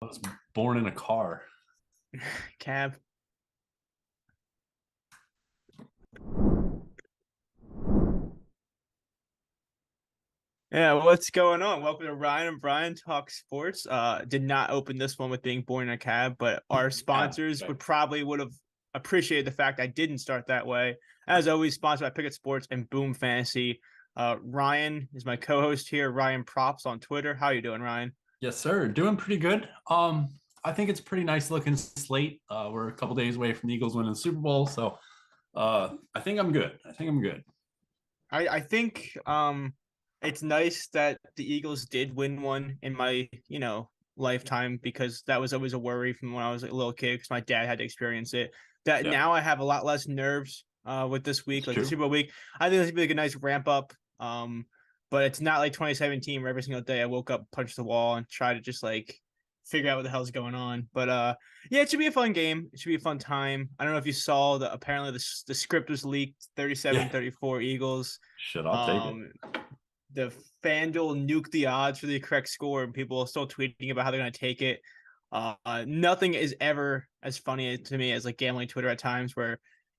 I was born in a car. Cab. Yeah, what's going on? Welcome to Ryan and Brian Talk Sports. Did not open this one with being born in a cab, but our Yeah, sponsors right. would have appreciated the fact I didn't start that way. As always, sponsored by Pickett Sports and Boom Fantasy. Ryan is my co-host here. Ryan Props on Twitter. How you doing, Ryan? Yes, sir. Doing pretty good. I think it's a pretty nice looking slate. We're a couple days away from the Eagles winning the Super Bowl, so I think I'm good. I think I'm good. I think it's nice that the Eagles did win one in my lifetime, because that was always a worry from when I was a little kid, because my dad had to experience it. That Yeah, now I have a lot less nerves with this week, it's like the true. Super Bowl week. I think this would be like a nice ramp up. But it's not like 2017 where every single day I woke up, punched the wall, and try to just like figure out what the hell's going on. But yeah, it should be a fun game. It should be a fun time. I don't know if you saw the apparently the script was leaked, Yeah, 37-34 Eagles. shit, I'll take it. Um, the FanDuel nuked the odds for the correct score, and people are still tweeting about how they're going to take it. Nothing is ever as funny to me as like gambling Twitter at times, where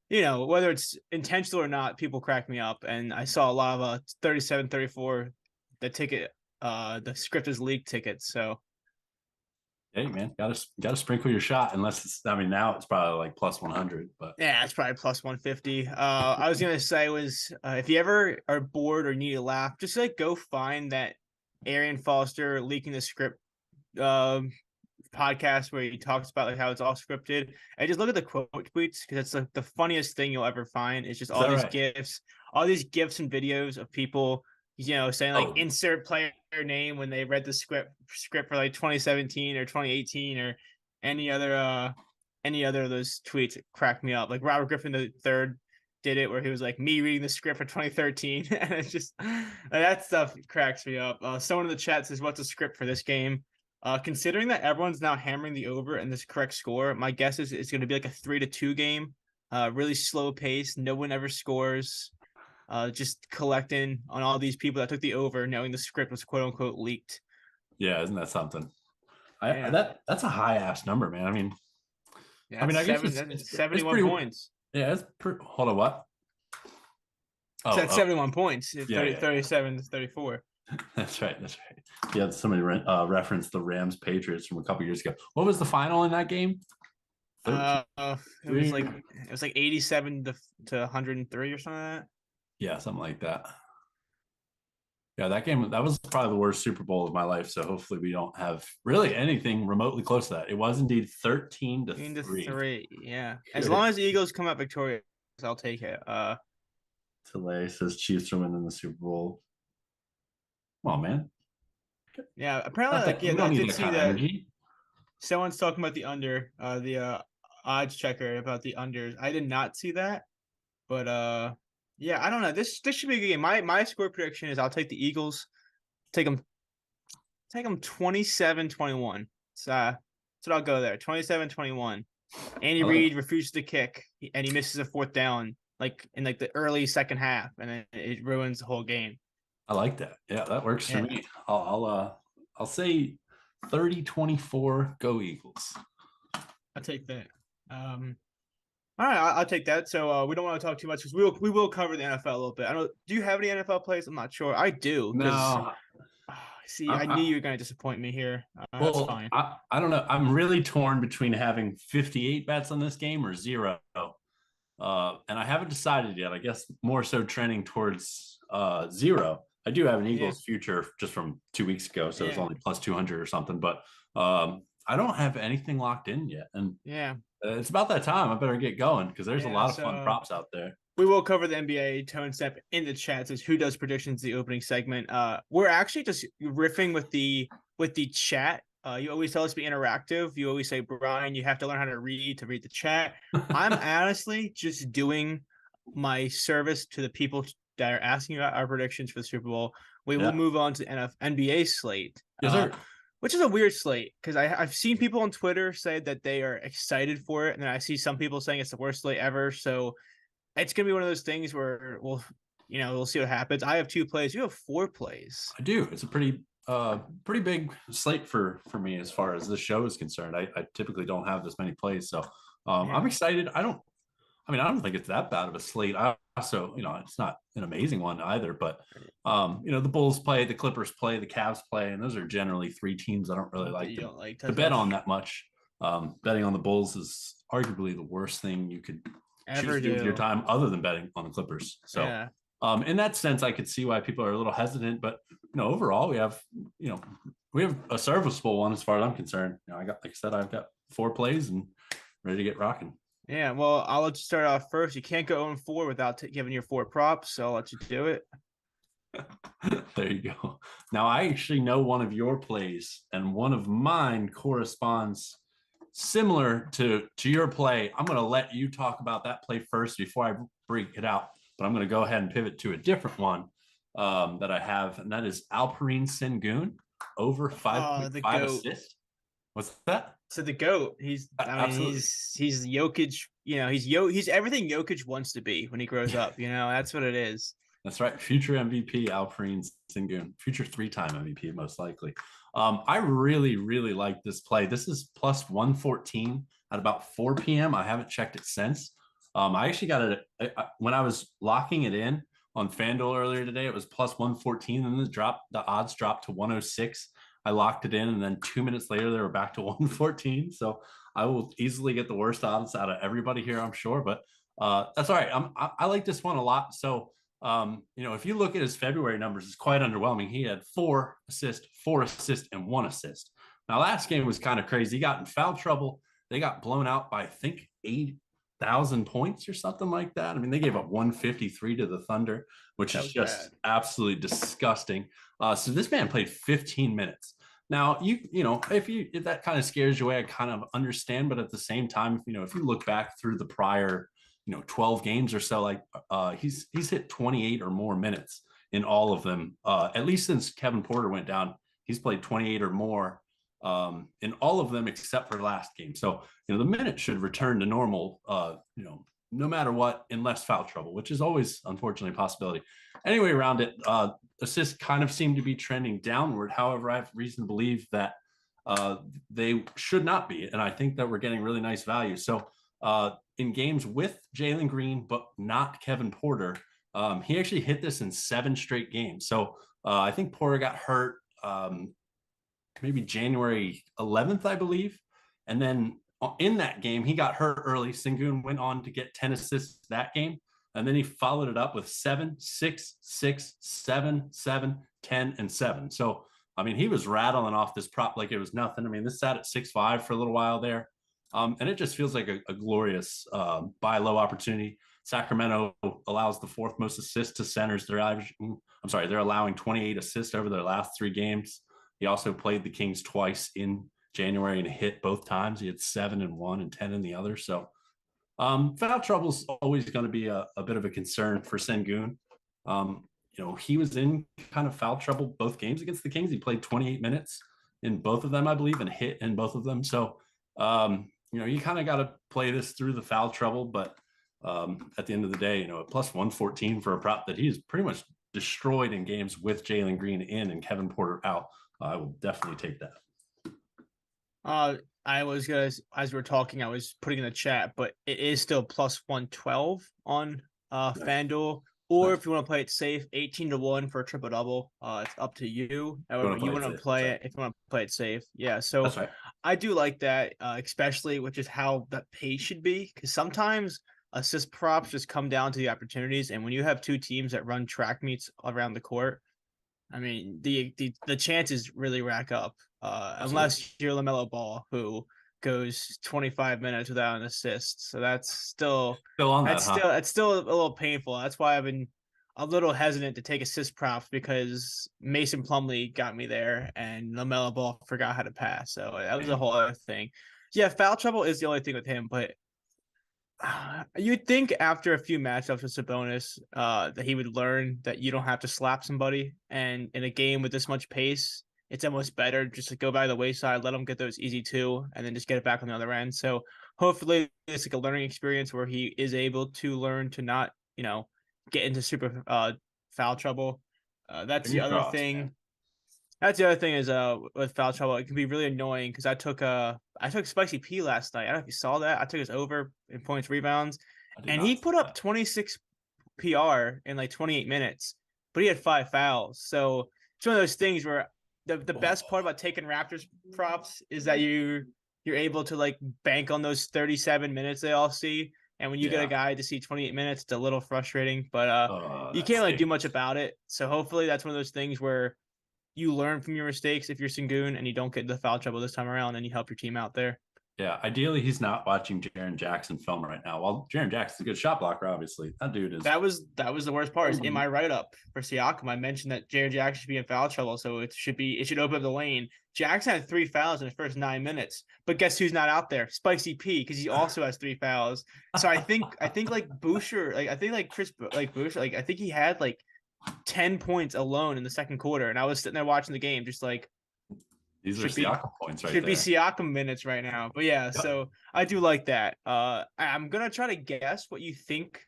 whether it's intentional or not, people crack me up. And I saw a lot of 37-34, the ticket, the script is leaked tickets. So Hey, man, gotta sprinkle your shot. Unless it's, I mean, now it's probably like plus 100, but yeah, it's probably plus 150. I was gonna say was if you ever are bored or need a laugh, just like go find that Arian Foster leaking the script um podcast where he talks about like how it's all scripted, and just look at the quote tweets, because it's like the funniest thing you'll ever find. It's just is that right? all these gifs and videos of people, saying like Oh, insert player name when they read the script for like 2017 or 2018 or any other uh any other of those tweets. It cracked me up. Like Robert Griffin the third did it, where he was like me reading the script for 2013, and it's just that stuff cracks me up. Someone in the chat says, "What's the script for this game?" Considering that everyone's now hammering the over and this correct score, my guess is it's going to be like a 3-2 game. Really slow pace. No one ever scores. Just collecting on all these people that took the over, knowing the script was quote unquote leaked. yeah, isn't that something? Yeah, That's a high ass number, man. yeah, that's I guess seven. That's it's 71 pretty. points. Yeah, hold on, what? So that's Oh, 71 points. yeah, 30, yeah, yeah. 37 to 34. That's right. That's right. Yeah, somebody referenced the Rams Patriots from a couple years ago. What was the final in that game? 13. It was like 87 to 103 or something like that. Yeah, something like that. Yeah, that game, that was probably the worst Super Bowl of my life. So hopefully we don't have really anything remotely close to that. It was indeed 13 to Into 3. three, yeah. As long Good. as the Eagles come out victorious, I'll take it. Tele says Chiefs are winning the Super Bowl. Come on, man. Yeah. Apparently, Not like, that, we yeah, I don't need did that see kind of that energy. someone's talking about the under, the odds checker about the unders. I did not see that, but yeah, I don't know. This should be a good game. My score prediction is I'll take the Eagles. Take them, take them 27-21. So I'll go there. 27-21. Andy I like, Reid refuses to kick, and he misses a fourth down, like in like the early second half, and then it ruins the whole game. I like that. Yeah, that works for Yeah, me. I'll say 30-24. Go Eagles. I'll take that. All right, I'll take that. So we don't want to talk too much, because we will cover the NFL a little bit. I don't. Do you have any NFL plays? I'm not sure. I do, because No, see, I knew I, you were going to disappoint me here. That's well, fine. I don't know. I'm really torn between having 58 bets on this game or zero. And I haven't decided yet. I guess more so trending towards zero. I do have an Yeah, Eagles future just from 2 weeks ago, so it's yeah, only plus 200 or something. But I don't have anything locked in yet. And yeah, it's about that time. I better get going because there's a yeah. lot of fun So props out there. we will cover the NBA. Tone Step in the chat says, "Who does predictions?" The opening segment. We're actually just riffing with the chat. You always tell us to be interactive. You always say, "Brian, you have to learn how to read the chat." I'm honestly just doing my service to the people that are asking about our predictions for the Super Bowl. We will Yeah. move on to NBA slate. Yes, sir. Which is a weird slate, because I've seen people on Twitter say that they are excited for it, and then I see some people saying it's the worst slate ever. So it's gonna be one of those things where we'll see what happens. I have two plays. You have four plays. I do. It's a pretty pretty big slate for me as far as this show is concerned. I typically don't have this many plays, so I'm Yeah. excited. I don't think it's that bad of a slate. I also, it's not an amazing one either, but the Bulls play, the Clippers play, the Cavs play, and those are generally three teams I don't really That like you don't like to as bet on much. that much. Betting on the Bulls is arguably the worst thing you could choose Ever to do with your do. time other than betting on the Clippers. So Yeah. in that sense, I could see why people are a little hesitant, but overall you know, we have a serviceable one as far as I'm concerned. Like I said, I've got 4 plays and ready to get rocking. Yeah. Well, I'll let you start off first. You can't go 0-4 without giving your 4 props, so I'll let you do it. There you go. Now I actually know one of your plays, and one of mine corresponds similar to your play. I'm going to let you talk about that play first before I break it out, but I'm going to go ahead and pivot to a different one that I have, and that is Alperine Sengun over Oh, the 5.5 goat. assists. What's that? So the goat. I mean, Absolutely. he's Jokic. He's everything Jokic wants to be when he grows up. That's what it is. That's right. Future MVP Alperine Sengun, future 3-time MVP, most likely. I really, really like this play. This is plus 114 at about 4 p.m. I haven't checked it since. I actually got it when I was locking it in on FanDuel earlier today. It was plus 114, and the odds dropped to 106. I locked it in, and then 2 minutes later, they were back to 114. So I will easily get the worst odds out of everybody here, I'm sure. But that's all right. I like this one a lot. So if you look at his February numbers, it's quite underwhelming. He had 4 assists, and 1 assist. Now, last game was kind of crazy. He got in foul trouble. They got blown out by, I think, 8,000 points or something like that. I mean, they gave up 153 to the Thunder, which That is was bad. just absolutely disgusting. So this man played 15 minutes. Now, if that kind of scares you away, I kind of understand. But at the same time, if you look back through the prior 12 games or so, like he's hit 28 or more minutes in all of them, at least since Kevin Porter went down. He's played 28 or more in all of them except for last game. So the minute should return to normal, no matter what, in less foul trouble, which is always unfortunately a possibility. Anyway, around it, assists kind of seem to be trending downward. However, I have reason to believe that they should not be, and I think that we're getting really nice value. So in games with Jalen Green, but not Kevin Porter, he actually hit this in 7 straight games. So I think Porter got hurt maybe January 11th, I believe. And then in that game, he got hurt early. Sengun went on to get 10 assists that game. And then he followed it up with 7, 6, 6, 7, 7, 10, and 7. So, I mean, he was rattling off this prop like it was nothing. I mean, this sat at 6.5 for a little while there. And it just feels like a glorious buy low opportunity. Sacramento allows the 4th most assists to centers. They're allowing 28 assists over their last 3 games. He also played the Kings twice in January and hit both times. He had 7 in one and 10 in the other. So foul trouble is always going to be a bit of a concern for Sengun. He was in kind of foul trouble both games against the Kings. He played 28 minutes in both of them, I believe, and hit in both of them. So, you kind of got to play this through the foul trouble. But at the end of the day, at plus 114 for a prop that he's pretty much destroyed in games with Jalen Green in and Kevin Porter out, I will definitely take that. I was gonna, as we are talking, I was putting in the chat, but it is still plus 112 on FanDuel. Or Nice. if you want to play it safe, 18-1 for a triple double. It's up to you. However, you want to Safe. play Right. it if you want to play it safe. Yeah. So That's right. I do like that, especially which is how that pace should be. Because sometimes assist props just come down to the opportunities, and when you have 2 teams that run track meets around the court, I mean, the chances really rack up. Unless you're LaMelo Ball, who goes 25 minutes without an assist. So that's still on that, huh? that's still a little painful. That's why I've been a little hesitant to take assist props, because Mason Plumlee got me there and LaMelo Ball forgot how to pass. So that was a whole other thing. Yeah, foul trouble is the only thing with him, but you'd think after a few matchups with Sabonis, that he would learn that you don't have to slap somebody, and in a game with this much pace, it's almost better just to go by the wayside, let him get those easy 2, and then just get it back on the other end. So hopefully it's like a learning experience where he is able to learn to not, get into super foul trouble. That's the Fingers other crossed, thing. man. That's the other thing is with foul trouble, it can be really annoying because I took Spicy P last night. I don't know if you saw that. I took his over in points rebounds, I did and not he see put up that. 26 PR in like 28 minutes, but he had 5 fouls. So it's one of those things where the best part Oh, about taking Raptors props is that you're able to like bank on those 37 minutes they all see. And when you get a yeah. guy to see 28 minutes, it's a little frustrating, but you That can't really do much stinks. about it. So hopefully that's one of those things where you learn from your mistakes if you're Sengun and you don't get the foul trouble this time around and you help your team out there. Yeah, ideally he's not watching Jaren Jackson film right now. Well, Jaren Jackson's a good shot blocker, obviously. That dude is. That was the worst part. Is in my write up for Siakam, I mentioned that Jared Jackson should be in foul trouble, so it should open up the lane. Jackson had 3 fouls in his first 9 minutes, but guess who's not out there? Spicy P, because he also has 3 fouls. So I think like Boucher, like I think like Chris, like Boucher, like I think he had like 10 points alone in the second quarter, and I was sitting there watching the game, just like These are should be Siakam points right should be there. Siakam minutes right now. But yeah, Yep. so I do like that. I'm gonna try to guess what you think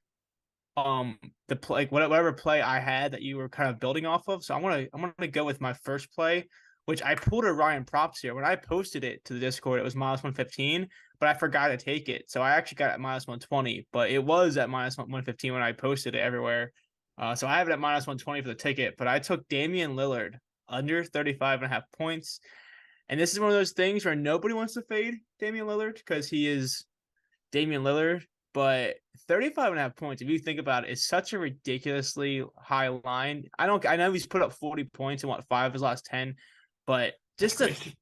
the play whatever play I had that you were kind of building off of. So I'm gonna go with my first play, which I pulled a Ryan props here. When I posted it to the Discord, it was -115, but I forgot to take it. So I actually got it at -120, but it was at -115 when I posted it everywhere. So I have it at -120 for the ticket, but I took Damian Lillard under 35.5 points. And this is one of those things where nobody wants to fade Damian Lillard because he is Damian Lillard, but 35.5 points, if you think about it, is such a ridiculously high line. I know he's put up 40 points in what 5 of his last 10, but That's crazy.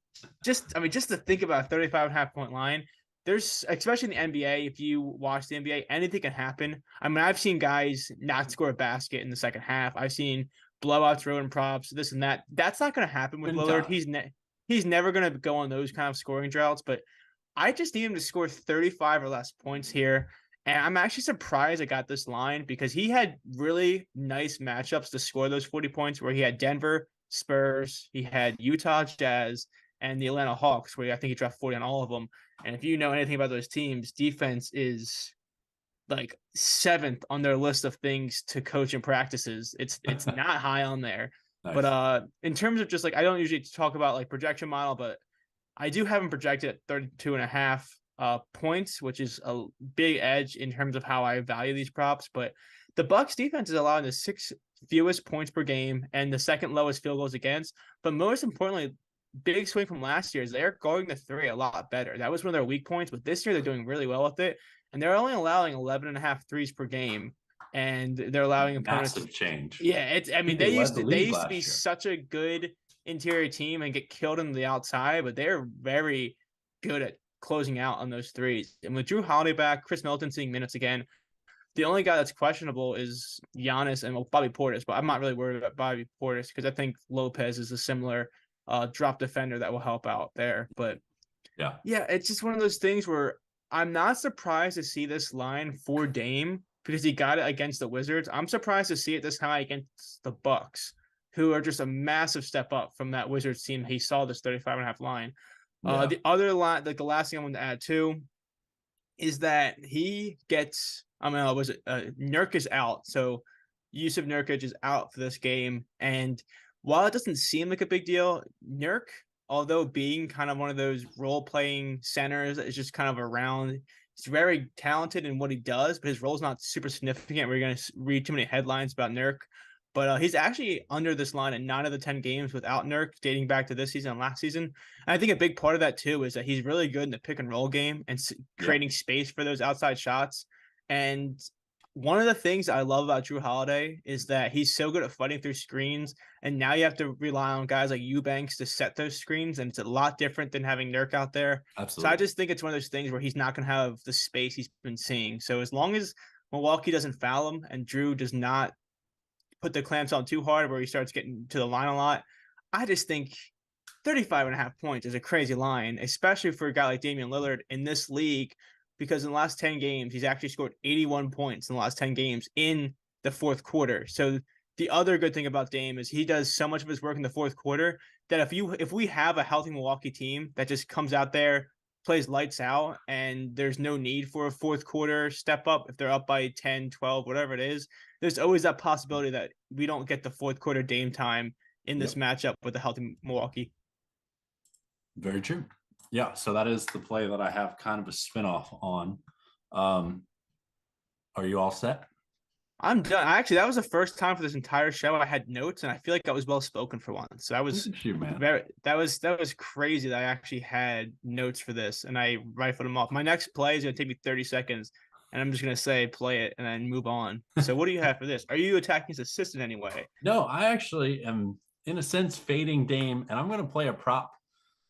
just to think about a 35.5 point line, there's especially in the NBA, if you watch the NBA, anything can happen. I mean, I've seen guys not score a basket in the second half. I've seen blowouts, ruin props, this and that. That's not going to happen with In Lillard. time. He's never going to go on those kind of scoring droughts, but I just need him to score 35 or less points here. And I'm actually surprised I got this line because he had really nice matchups to score those 40 points where he had Denver, Spurs, he had Utah Jazz, and the Atlanta Hawks, where I think he dropped 40 on all of them. And if you know anything about those teams, defense is like seventh on their list of things to coach in practices. It's not high on there. But Nice. in terms of just like I don't usually talk about like projection model, but I do have him projected at 32.5 points, which is a big edge in terms of how I value these props. But the Bucks defense is allowing the 6th fewest points per game and the 2nd lowest field goals against. But most importantly, big swing from last year is they're guarding the 3 a lot better. That was one of their weak points, but this year they're doing really well with it. And they're only allowing 11.5 threes per game. And they're allowing opponents. Massive change. Yeah, it's. I I mean, think they led the they league used to be last year. such a good interior team and get killed on the outside, but they're very good at closing out on those threes. And with Drew Holiday back, Chris Middleton seeing minutes again, the only guy that's questionable is Giannis and Bobby Portis. But I'm not really worried about Bobby Portis because I think Lopez is a similar drop defender that will help out there. But Yeah. yeah, it's just one of those things where I'm not surprised to see this line for Dame because he got it against the Wizards. I'm surprised to see it this high against the Bucks, who are just a massive step up from that Wizards team. He saw this 35.5 line. Yeah. The other line, like the last thing I wanted to add too, is that he gets. I mean, was it Nurk is out, so Yusuf Nurkic is out for this game, and while it doesn't seem like a big deal, Nurk, although being kind of one of those role playing centers that is just kind of around, he's very talented in what he does, but his role is not super significant. We're going to read too many headlines about Nurk. But he's actually under this line in 9 of the 10 games without Nurk, dating back to this season and last season. And I think a big part of that too is that he's really good in the pick and roll game and Yeah. creating space for those outside shots. And one of the things I love about Drew Holiday is that he's so good at fighting through screens. And now you have to rely on guys like Eubanks to set those screens. And it's a lot different than having Nurk out there. So I Absolutely. just think it's one of those things where he's not going to have the space he's been seeing. So as long as Milwaukee doesn't foul him and Drew does not put the clamps on too hard where he starts getting to the line a lot, I just think 35.5 points is a crazy line, especially for a guy like Damian Lillard in this league, because in the last 10 games, he's actually scored 81 points in the last 10 games in the fourth quarter. So the other good thing about Dame is he does so much of his work in the fourth quarter that if we have a healthy Milwaukee team that just comes out there, plays lights out, and there's no need for a fourth quarter step up if they're up by 10, 12, whatever it is, there's always that possibility that we don't get the fourth quarter Dame time in this matchup with the healthy Milwaukee. Very true. Yeah, so that is the play that I have kind of a spinoff on. Are you all set? I'm done. Actually, that was the first time for this entire show I had notes, and I feel like I was well spoken for once. So that was Look at you, man. that was crazy that I actually had notes for this, and I rifled them off. My next play is gonna take me 30 seconds, and I'm just gonna say play it and then move on. So what do you have for this? Are you attacking his assistant anyway? No, I actually am in a sense fading Dame, and I'm going to play a prop,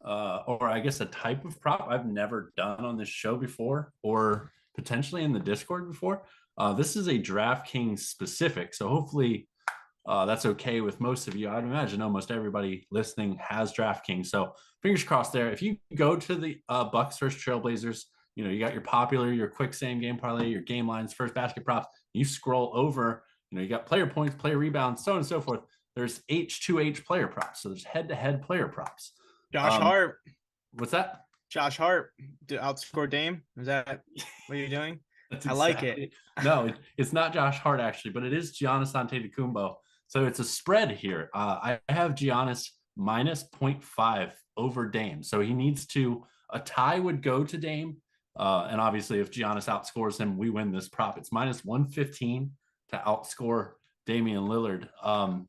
or I guess a type of prop I've never done on this show before, or potentially in the Discord before. This is a DraftKings specific, so hopefully that's okay with most of you. I'd imagine almost everybody listening has DraftKings, so fingers crossed there. If you go to the Bucks versus Trailblazers, you got your popular, your quick same game parlay, your game lines, first basket props. You scroll over, you got player points, player rebounds, so on and so forth. There's H2H player props, so there's head-to-head player props. Josh Hart. What's that? Josh Hart to outscore Dame. Is that what you're doing? That's I like it. No, it's not Josh Hart actually, but it is Giannis Antetokounmpo. So it's a spread here. I have Giannis minus 0.5 over Dame. So he needs to, a tie would go to Dame. And obviously, if Giannis outscores him, we win this prop. It's minus 115 to outscore Damian Lillard.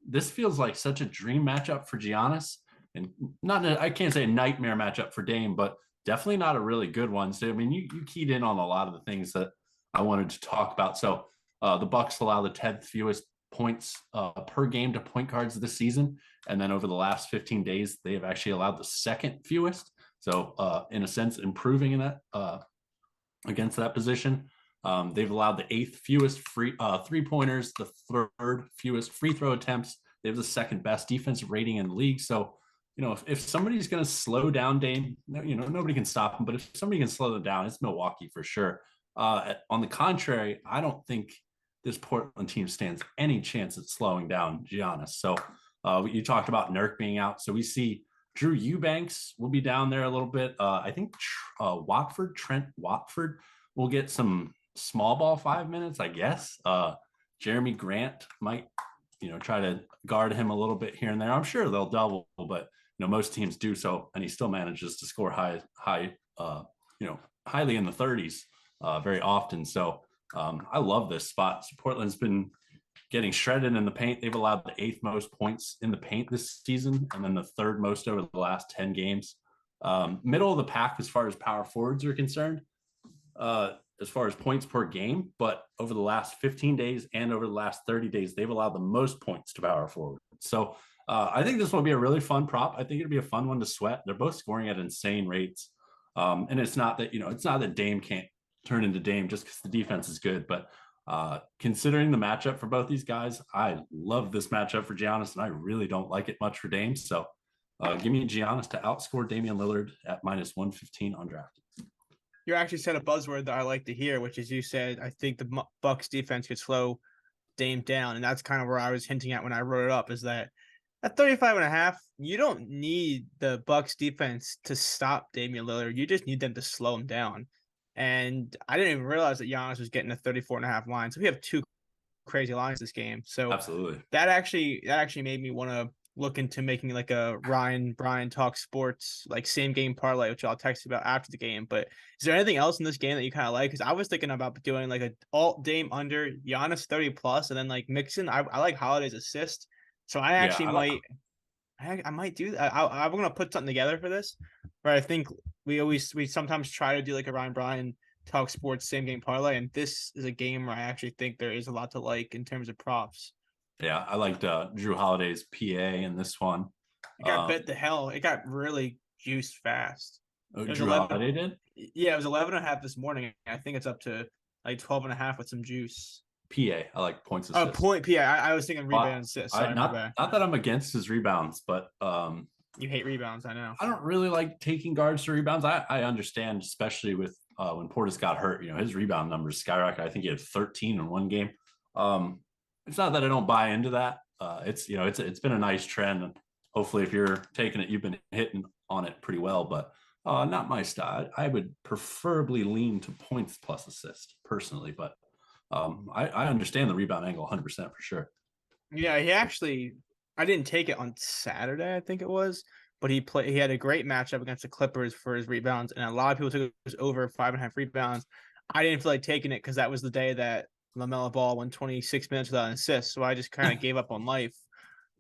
This feels like such a dream matchup for Giannis, and I can't say a nightmare matchup for Dame, but definitely not a really good one. So I mean, you keyed in on a lot of the things that I wanted to talk about. So the Bucks allow the 10th fewest points per game to point guards this season, and then over the last 15 days, they have actually allowed the second fewest. So in a sense, improving in that against that position. They've allowed the 8th fewest three-pointers, the 3rd fewest free throw attempts. They have the 2nd best defensive rating in the league. So, if somebody's going to slow down Dame, nobody can stop him. But if somebody can slow them down, it's Milwaukee for sure. On the contrary, I don't think this Portland team stands any chance at slowing down Giannis. So you talked about Nurk being out. So we see Drew Eubanks will be down there a little bit. I think Trent Watford will get some small ball 5 minutes, I guess. Jeremy Grant might, try to guard him a little bit here and there. I'm sure they'll double, but most teams do so, and he still manages to score highly in the 30s very often. So I love this spot. So Portland's been getting shredded in the paint. They've allowed the 8th most points in the paint this season, and then the 3rd most over the last 10 games. Middle of the pack as far as power forwards are concerned, as far as points per game, but over the last 15 days and over the last 30 days, they've allowed the most points to power forward. So I think this will be a really fun prop. I think it'll be a fun one to sweat. They're both scoring at insane rates. And it's not that Dame can't turn into Dame just because the defense is good, but considering the matchup for both these guys, I love this matchup for Giannis, and I really don't like it much for Dame. So give me Giannis to outscore Damian Lillard at minus 115 on DraftKings. You actually said a buzzword that I like to hear, which is you said, I think the Bucks defense could slow Dame down. And that's kind of where I was hinting at when I wrote it up, is that at 35.5, you don't need the Bucks defense to stop Damian Lillard. You just need them to slow him down. And I didn't even realize that Giannis was getting a 34.5 line. So we have 2 crazy lines this game. So absolutely, that actually made me want to look into making like a Ryan Brian Talk Sports like same game parlay, which I'll text you about after the game. But is there anything else in this game that you kind of like? Because I was thinking about doing like a alt Dame under, Giannis 30 plus, and then like mixing. I like Holiday's assist, so I actually I might do that. I'm gonna put something together for this. But I think we sometimes try to do like a Ryan Brian Talk Sports same game parlay, and this is a game where I actually think there is a lot to like in terms of props. Yeah, I liked Drew Holiday's PA in this one. It got bet to hell. It got really juiced fast. Drew Holiday did? Yeah, it was 11.5 this morning. I think it's up to like 12.5 with some juice. PA, I like points assist. Point PA. I was thinking rebound assist. Sorry, not that I'm against his rebounds, but you hate rebounds, I know. I don't really like taking guards to rebounds. I understand, especially with when Portis got hurt, his rebound numbers skyrocket. I think he had 13 in one game. It's not that I don't buy into that. It's been a nice trend, and hopefully, if you're taking it, you've been hitting on it pretty well. But not my style. I would preferably lean to points plus assist personally, but I understand the rebound angle 100% for sure. Yeah, he actually I didn't take it on Saturday, I think it was, but he had a great matchup against the Clippers for his rebounds, and a lot of people took it was over 5.5 rebounds. I didn't feel like taking it because that was the day that LaMelo Ball went 26 minutes without an assist, so I just kind of gave up on life.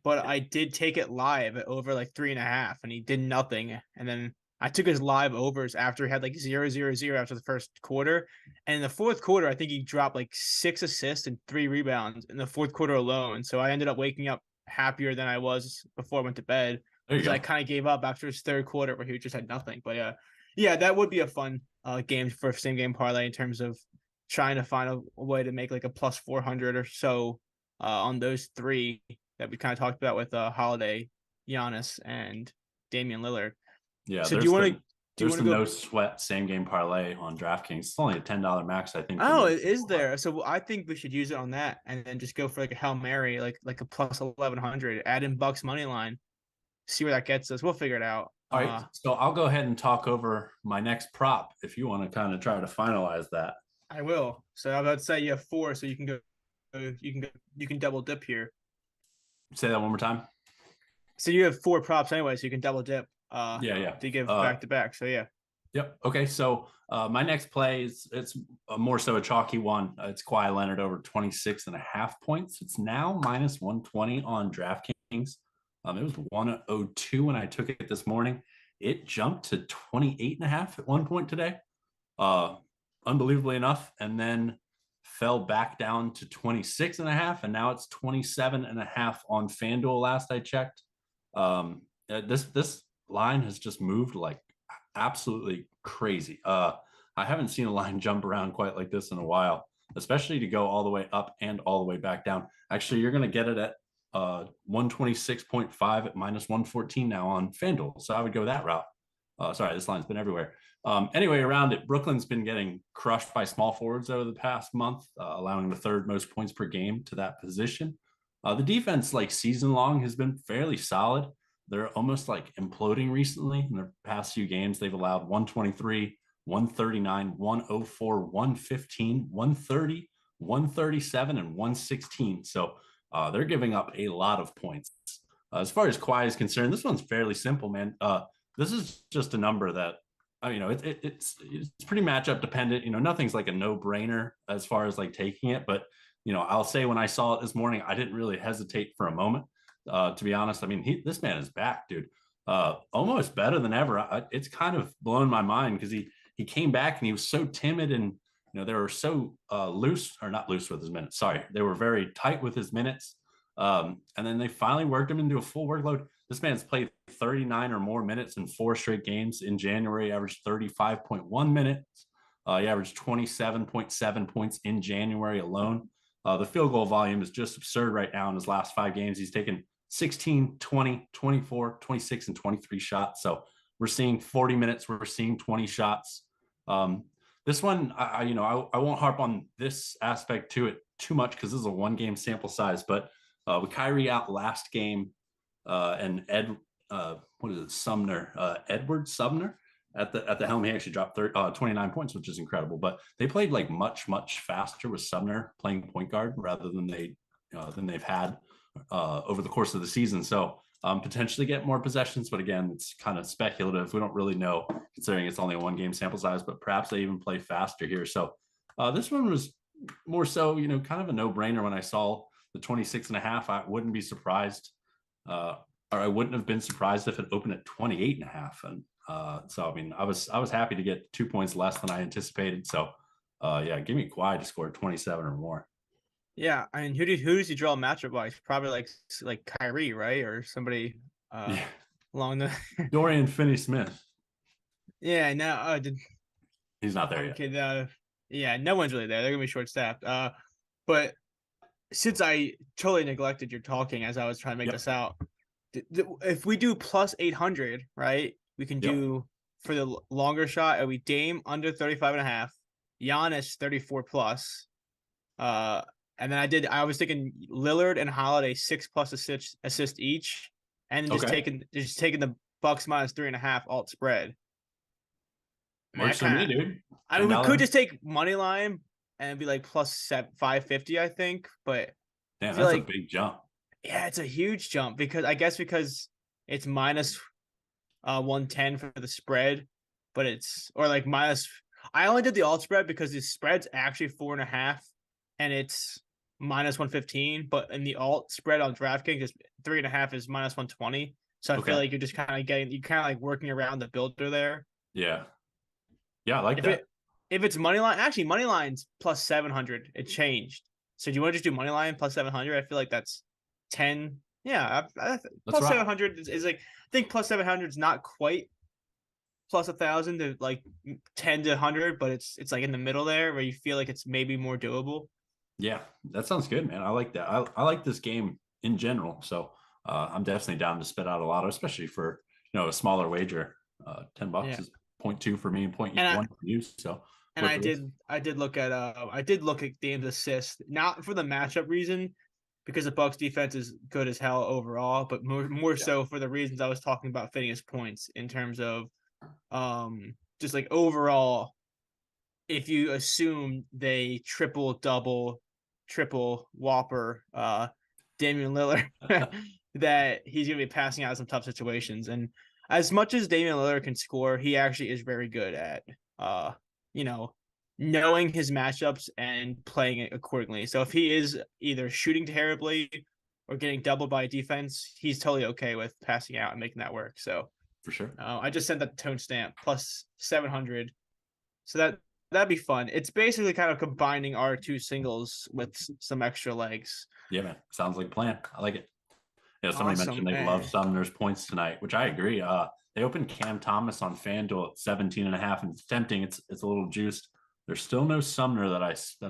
But I did take it live at over like 3.5, and he did nothing. And then I took his live overs after he had like 0-0-0 after the first quarter. And in the fourth quarter, I think he dropped like 6 assists and 3 rebounds in the fourth quarter alone. So I ended up waking up happier than I was before I went to bed There you because I go. kind of gave up after his third quarter where he just had nothing. But yeah, that would be a fun game for same game parlay in terms of trying to find a way to make like a plus 400 or so on those three that we kind of talked about with Holiday, Giannis, and Damian Lillard. Yeah, So do you want to there's the go? no sweat same game parlay on DraftKings. It's only a $10 max, I think, for Oh, most it is people. But there. So I think we should use it on that, and then just go for like a Hail Mary, like a plus 1100. Add in Bucks money line. See where that gets us. We'll figure it out. all right, so I'll go ahead and talk over my next prop if you want to kind of try to finalize that. I will. So I'm about to say you have four, so you can go. You can double dip here. Say that one more time. So you have four props anyway, so you can double dip. Yeah. To give back to back. So yeah. Yep. Okay. So my next play is more so a chalky one. It's Kawhi Leonard over 26.5 points. It's now minus 120 on DraftKings. It was 102 when I took it this morning. It jumped to 28.5 at one point today. Unbelievably enough. And then fell back down to 26.5. And now it's 27.5 on FanDuel last I checked. This line has just moved like absolutely crazy. I haven't seen a line jump around quite like this in a while, especially to go all the way up and all the way back down. Actually, you're going to get it at 126.5 at minus 114 now on FanDuel. So I would go that route. Sorry, this line's been everywhere. Anyway, around it, Brooklyn's been getting crushed by small forwards over the past month, allowing the third most points per game to that position. The defense, like season long, has been fairly solid. They're almost like imploding recently. In the past few games, they've allowed 123, 139, 104, 115, 130, 137, and 116. So they're giving up a lot of points. As far as Kawhi is concerned, this one's fairly simple, man. This is just a number that, it's pretty matchup dependent. Nothing's like a no brainer as far as like taking it. But, I'll say when I saw it this morning, I didn't really hesitate for a moment. To be honest, I mean, this man is back, dude. Almost better than ever. It's kind of blown my mind because he came back and he was so timid and they were so loose or not loose with his minutes. Sorry, they were very tight with his minutes. And then they finally worked him into a full workload. This man's played 39 or more minutes in 4 straight games. In January, averaged 35.1 minutes. He averaged 27.7 points in January alone. The field goal volume is just absurd right now in his last 5 games. He's taken 16, 20, 24, 26, and 23 shots. So we're seeing 40 minutes. We're seeing 20 shots. This one, I won't harp on this aspect to it too much because this is a 1-game sample size. But with Kyrie out last game, and Sumner, Edward Sumner at the helm, he actually dropped 29 points, which is incredible. But they played like much faster with Sumner playing point guard rather than they've had over the course of the season. So potentially get more possessions, but again, it's kind of speculative. We don't really know considering it's only a 1-game sample size. But perhaps they even play faster here. So this one was more so, kind of a no-brainer when I saw the 26.5. I wouldn't be surprised. Or I wouldn't have been surprised if it opened at 28.5. And so, I mean, I was happy to get 2 points less than I anticipated. So, yeah, give me Kawhi to score 27 or more. Yeah, I mean, who does he draw matchup wise? Probably like Kyrie, right, or somebody Yeah. along the. Dorian Finney-Smith. Yeah, no, He's not there I'm yet. kidding. Yeah, no one's really there. They're gonna be short staffed. But since I totally neglected your talking as I was trying to make Yep. this out, if we do plus 800, right, we can Yep. do for the longer shot. We Dame under 35.5, Giannis 34 plus. And then I was thinking Lillard and Holiday 6+ assist each, and then Okay. just taking the Bucks minus 3.5 alt spread. I mean, Works for me, dude. I mean, we could just take money line and be like plus 550, I think, but I Damn, feel that's a like big jump. Yeah, it's a huge jump because I guess because it's minus 110 for the spread, but it's or like minus. I only did the alt spread because the spread's actually 4.5, and it's minus 115. But in the alt spread on DraftKings, it's 3.5 is minus 120. So I feel Okay. like you're just kind of like working around the builder there. Yeah. Yeah, I like If that. if it's money line, actually money line's plus 700. It changed. So do you want to just do money line plus 700? I feel like that's 10. Yeah, Let's plus rock. 700 is like I think plus 700 is not quite plus 1,000 to like 10 to 100, but it's like in the middle there where you feel like it's maybe more doable. Yeah, that sounds good, man. I like that. I like this game in general. So I'm definitely down to spit out a lot, especially for a smaller wager. $10 Yeah, is point 0.2 for me and point and I 0.1 for you. So and worth the risk. I did look at Dame's assist not for the matchup reason because the Bucks defense is good as hell overall, but more Yeah, so for the reasons I was talking about fitting his points in terms of just like overall if you assume they triple double triple whopper Damian Lillard that he's going to be passing out some tough situations. And as much as Damian Lillard can score, he actually is very good at you know knowing his matchups and playing it accordingly. So if he is either shooting terribly or getting doubled by defense, he's totally okay with passing out and making that work. So for sure. I just sent that to Tone Stamp plus 700. So that'd be fun. It's basically kind of combining our two singles with some extra legs. Yeah, man. Sounds like a plan. I like it. Somebody Awesome, mentioned they love man. Sumner's points tonight, which I agree. They opened Cam Thomas on FanDuel at 17 and a half, and it's tempting. It's a little juiced. There's still no Sumner that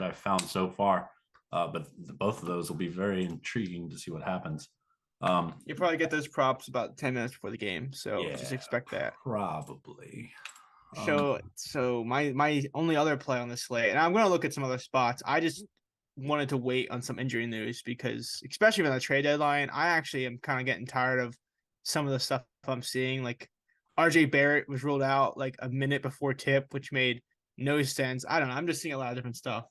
I found so far, but both of those will be very intriguing to see what happens. You probably get those props about 10 minutes before the game, so just Yeah, expect that. probably. So my only other play on the slate, and I'm gonna look at some other spots. I just wanted to wait on some injury news because, especially on the trade deadline, I actually am kind of getting tired of some of the stuff I'm seeing. Like RJ Barrett was ruled out like a minute before tip, which made no sense. I don't know. I'm just seeing a lot of different stuff.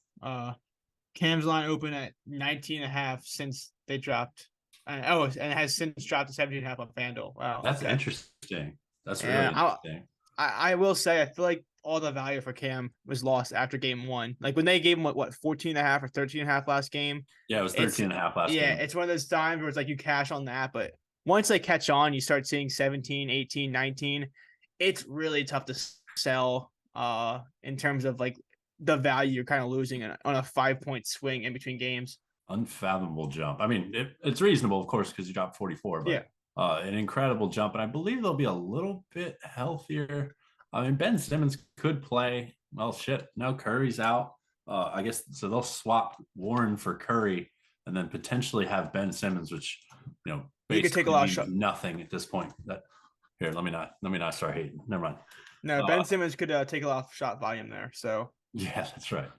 Cam's line open at 19 and a half since they dropped. And it has since dropped to 17 and a half on FanDuel. Wow. That's Okay. interesting. That's really Yeah. interesting. I will say, I feel like all the value for Cam was lost after game one. Like when they gave him what 14 and a half or 13 and a half last game. Yeah, it was It's 13 and a half last yeah, game. it's one of those times where it's like you cash on that, but once they catch on, you start seeing 17, 18, 19. It's really tough to sell in terms of like the value you're kind of losing on a 5 point swing in between games. Unfathomable jump. I mean, it's reasonable, of course, because you dropped 44, but Yeah. an incredible jump. And I believe they'll be a little bit healthier. I mean, Ben Simmons could play. Well, shit. No, Curry's out. I guess so. They'll swap Warren for Curry, and then potentially have Ben Simmons, which You could take a basically lot of means shot. nothing at this point. That here, let me not start hating. Never mind. No, Uh, Ben Simmons could take a lot of shot volume there. So yeah, that's right.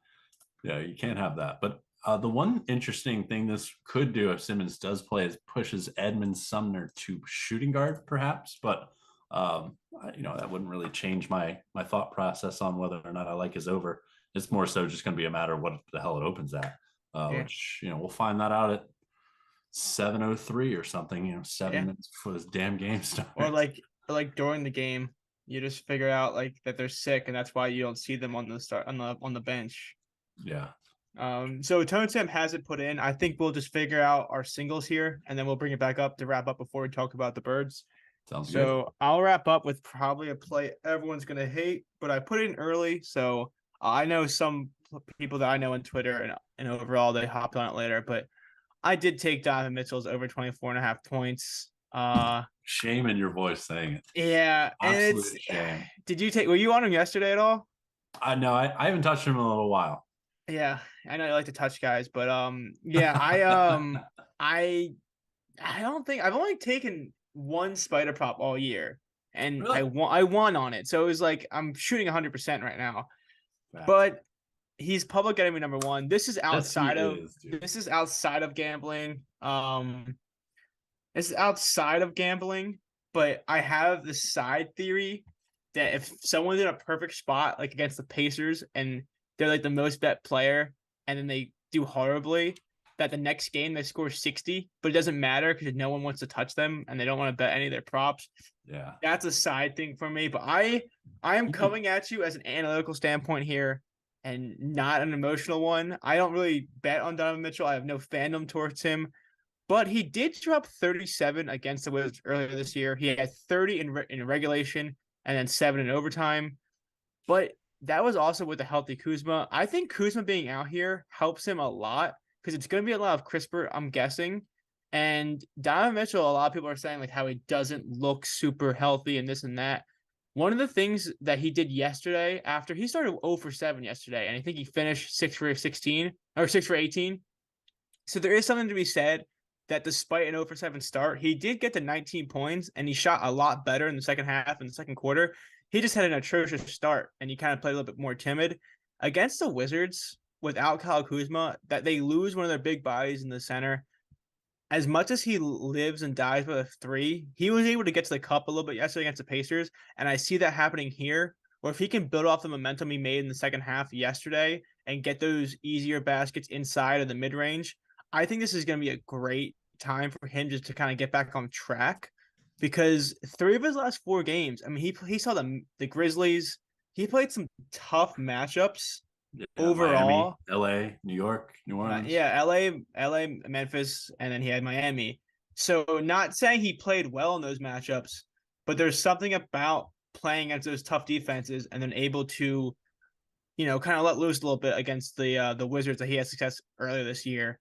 Yeah, you can't have that. But the one interesting thing this could do if Simmons does play is pushes Edmund Sumner to shooting guard, perhaps. But that wouldn't really change my thought process on whether or not I like his over. It's more so just going to be a matter of what the hell it opens at, yeah, which we'll find that out at 7:03 or something. 7 minutes before this damn game or starts. like during the game, you just figure out like that they're sick, and that's why you don't see them on the start on the bench. Yeah, So Tone Sam has it put in. I think we'll just figure out our singles here, and then we'll bring it back up to wrap up before we talk about the birds. sounds good. So I'll wrap up with probably a play everyone's gonna hate, but I put it in early, so I know some people that I know on Twitter and overall they hopped on it later, but I did take Donovan Mitchell's over 24 and a half points. Shame in your voice saying it. Yeah, and it's Absolute shame. were you on him yesterday at all? I know I haven't touched him in a little while. Yeah, I know you like to touch guys, but yeah, I I don't think I've only taken one spider prop all year, and Really? I won on it. So it was like I'm shooting 100% right now. Facts. But he's public enemy number one. Yes, he is, dude. This is outside of gambling. This is outside of gambling, but I have this side theory that if someone's in a perfect spot, like against the Pacers, and they're like the most bet player, and then they do horribly, that the next game they score 60, but it doesn't matter because no one wants to touch them and they don't want to bet any of their props. Yeah. That's a side thing for me. But I am You could- coming at you as an analytical standpoint here and not an emotional one. I don't really bet on Donovan Mitchell. I have no fandom towards him. But he did drop 37 against the Wizards earlier this year. He had 30 in regulation and then 7 in overtime. But that was also with a healthy Kuzma. I think Kuzma being out here helps him a lot because it's going to be a lot of crisper, I'm guessing. And Donovan Mitchell, a lot of people are saying like how he doesn't look super healthy and this and that. One of the things that he did yesterday after he started 0 for 7 yesterday, and I think he finished 6 for 16 or 6 for 18. So there is something to be said that despite an 0 for 7 start, he did get to 19 points and he shot a lot better in the second half and the second quarter. He just had an atrocious start and he kind of played a little bit more timid. Against the Wizards, without Kyle Kuzma, that they lose one of their big bodies in the center. As much as he lives and dies with a 3, he was able to get to the cup a little bit yesterday against the Pacers. And I see that happening here, where if he can build off the momentum he made in the second half yesterday and get those easier baskets inside of the mid range, I think this is going to be a great time for him just to kind of get back on track because 3 of his last 4 games, I mean, he saw the Grizzlies. He played some tough matchups overall. Miami, LA, New York, New Orleans. Yeah, LA, Memphis, and then he had Miami. So not saying he played well in those matchups, but there's something about playing against those tough defenses and then able to, kind of let loose a little bit against the Wizards that he had success earlier this year.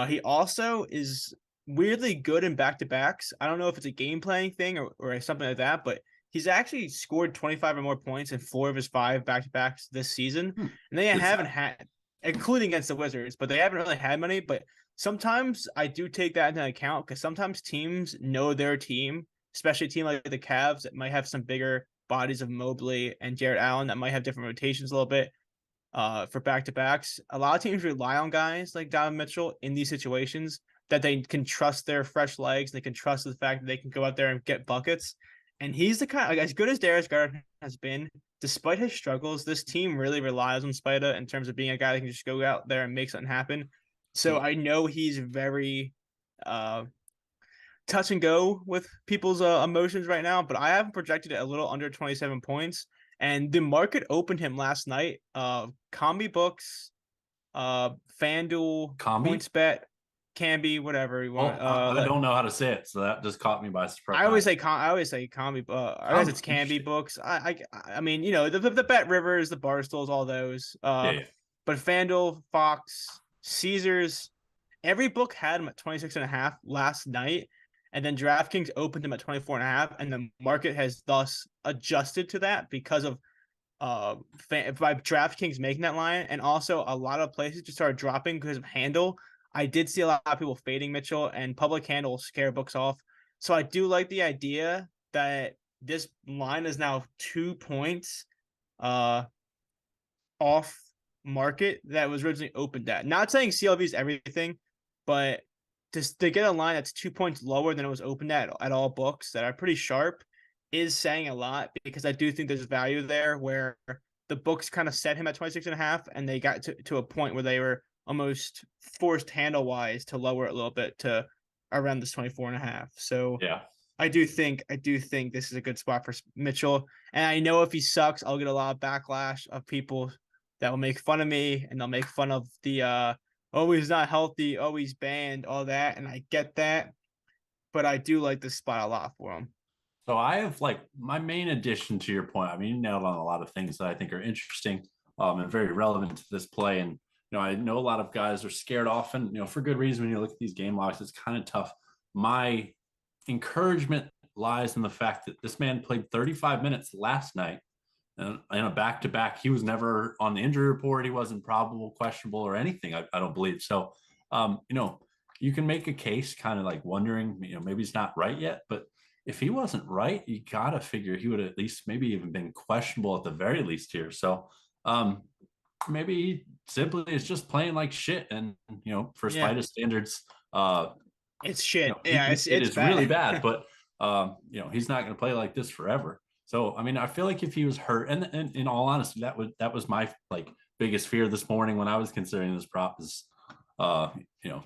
He also is weirdly good in back-to-backs. I don't know if it's a game playing thing or something like that, but he's actually scored 25 or more points in 4 of his 5 back-to-backs this season. And they haven't had, including against the Wizards, but they haven't really had many. But sometimes I do take that into account because sometimes teams know their team, especially a team like the Cavs that might have some bigger bodies of Mobley and Jarrett Allen that might have different rotations a little bit. For back-to-backs, a lot of teams rely on guys like Donovan Mitchell in these situations that they can trust their fresh legs. They can trust the fact that they can go out there and get buckets. And he's the kind of, as good as Darius Garland has been, despite his struggles, this team really relies on Spida in terms of being a guy that can just go out there and make something happen. So I know he's very touch and go with people's emotions right now, but I have him projected at a little under 27 points. And the market opened him last night. Combi Books, FanDuel, PointsBet, Camby, whatever you want. I don't know how to say it, so that just caught me by surprise. I always say Combi. I guess it's Camby Books. I mean, the Bet Rivers, the Barstools, all those. Yeah. But FanDuel, Fox, Caesars, every book had him at 26.5 last night. And then DraftKings opened them at 24.5, and the market has thus adjusted to that because of by DraftKings making that line, and also a lot of places just started dropping because of handle. I did see a lot of people fading Mitchell, and public handle scare books off. So I do like the idea that this line is now 2 points off market that was originally opened at. Not saying CLV is everything, but to get a line that's 2 points lower than it was opened at all books that are pretty sharp is saying a lot, because I do think there's value there where the books kind of set him at 26.5 and they got to a point where they were almost forced handle wise to lower it a little bit to around this 24.5. So yeah, I do think this is a good spot for Mitchell. And I know if he sucks, I'll get a lot of backlash of people that will make fun of me, and they'll make fun of the oh, he's not healthy, oh, he's banned, all that. And I get that. But I do like this spot a lot for him. So I have my main addition to your point. I mean, you nailed on a lot of things that I think are interesting and very relevant to this play. And, I know a lot of guys are scared often, for good reason. When you look at these game logs, it's kind of tough. My encouragement lies in the fact that this man played 35 minutes last night and in a back-to-back. He was never on the injury report. He wasn't probable, questionable, or anything. I don't believe. So, you can make a case kind of like wondering, maybe he's not right yet, but if he wasn't right, you got to figure he would have at least maybe even been questionable at the very least here. So maybe he simply is just playing like shit. And, for Spida standards, it's shit. It is bad. Really bad, but, he's not going to play like this forever. So, I mean, I feel like if he was hurt, and in all honesty, that was my biggest fear this morning when I was considering this prop is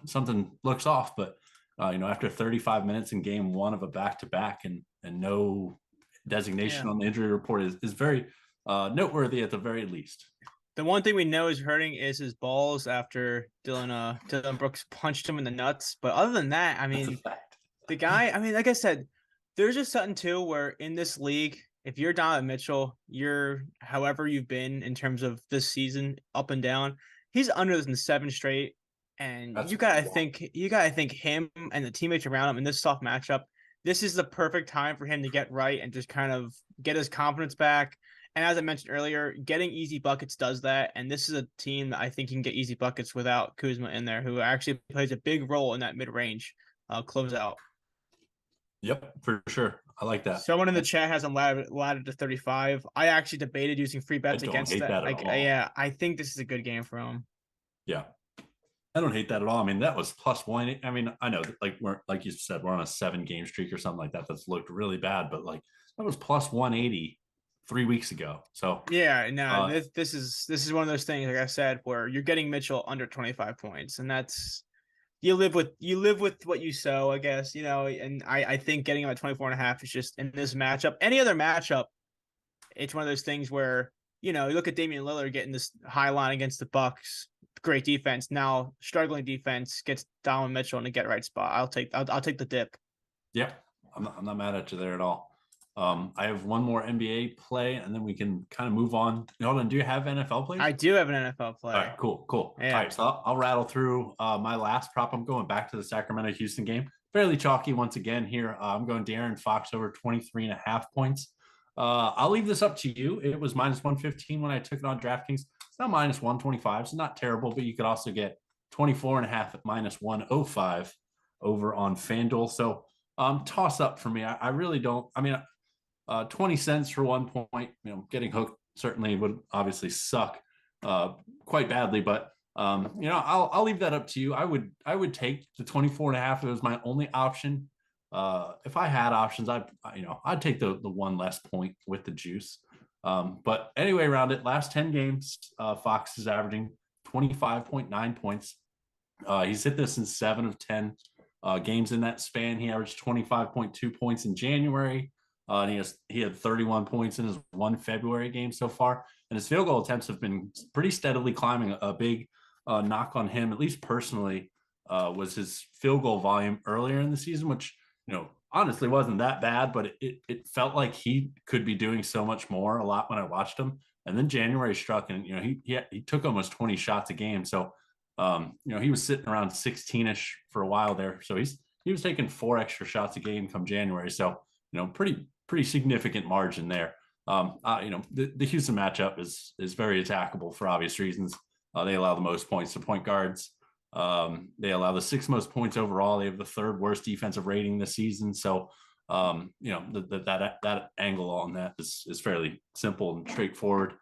something looks off. But after 35 minutes in game one of a back-to-back and no designation Yeah. on the injury report is very noteworthy at the very least. The one thing we know is hurting is his balls after Dylan Brooks punched him in the nuts. But other than that, I That's a mean, fact. the guy, I mean, like I said, there's just something too where in this league, if you're Donovan Mitchell, you're however you've been in terms of this season, up and down. He's under than 7 straight, and That's you gotta think him and the teammates around him in this soft matchup. This is the perfect time for him to get right and just kind of get his confidence back. And as I mentioned earlier, getting easy buckets does that. And this is a team that I think can get easy buckets without Kuzma in there, who actually plays a big role in that mid range closeout. Yep, for sure. I like that. Someone in the chat has him laddered to 35. I actually debated using free I bets don't against hate that. that at Like, all. yeah, I think this is a good game for him. Yeah. I don't hate that at all. I mean, that was +1. I mean, I know that we're like you said, we're on a 7-game streak or something like that. That's looked really bad, but that was +180 3 weeks ago. So Yeah, no, uh this is one of those things, like I said, where you're getting Mitchell under 25 points, and that's you live with what you sow, I guess, and I think getting him at 24.5 is just in this matchup. Any other matchup, it's one of those things where, you look at Damian Lillard getting this high line against the Bucks, great defense. Now struggling defense gets Donovan Mitchell in a get right spot. I'll take the dip. yeah, I'm not mad at you there at all. I have one more NBA play, and then we can kind of move on. Hold on, do you have NFL plays? I do have an NFL play. All right, cool. All Yeah. right, so I'll rattle through my last prop. I'm going back to the Sacramento-Houston game. Fairly chalky once again here. I'm going De'Aaron Fox over 23.5 points. I'll leave this up to you. It was -115 when I took it on DraftKings. It's now -125, so not terrible, but you could also get 24.5 at -105 over on FanDuel. So toss up for me. I really don't. I mean, 20 cents for 1 point, getting hooked certainly would obviously suck quite badly, but I'll leave that up to you. I would take the 24.5. It was my only option. If I had options, I'd take the one less point with the juice. But anyway, around it, last 10 games, Fox is averaging 25.9 points. He's hit this in 7 of 10 games in that span. He averaged 25.2 points in January. And he had 31 points in his one February game so far. And his field goal attempts have been pretty steadily climbing. A big knock on him, at least personally, was his field goal volume earlier in the season, which, honestly wasn't that bad, but it felt like he could be doing so much more a lot when I watched him. And then January struck, and he took almost 20 shots a game. So he was sitting around 16ish for a while there. So he was taking 4 extra shots a game come January. So pretty significant margin there. The Houston matchup is very attackable for obvious reasons. They allow the most points to point guards. They allow the 6th most points overall. They have the 3rd worst defensive rating this season. So, that angle on that is fairly simple and straightforward.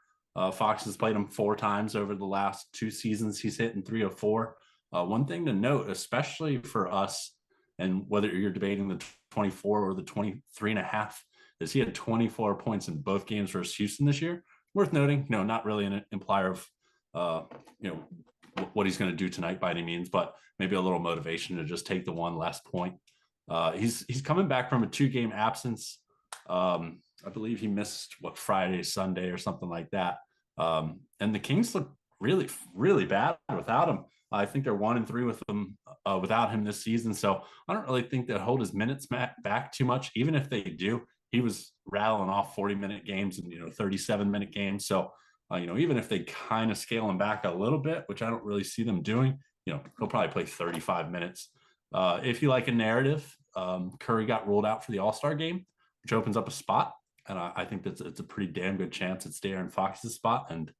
Fox has played him 4 times over the last 2 seasons. He's hitting 3 of 4. One thing to note, especially for us, and whether you're debating the 24 or the 23.5, is he had 24 points in both games versus Houston this year. Worth noting, not really an implier of, what he's going to do tonight by any means, but maybe a little motivation to just take the one less point. He's coming back from a 2-game absence. I believe he missed Friday, Sunday, or something like that. And the Kings look really, really bad without him. I think they're 1-3 with him without him this season. So I don't really think they'll hold his minutes back too much. Even if they do, he was rattling off 40-minute games and 37-minute games. So even if they kind of scale him back a little bit, which I don't really see them doing, he'll probably play 35 minutes. If you like a narrative, Curry got ruled out for the All-Star game, which opens up a spot. And I think it's a pretty damn good chance it's De'Aaron Fox's spot. And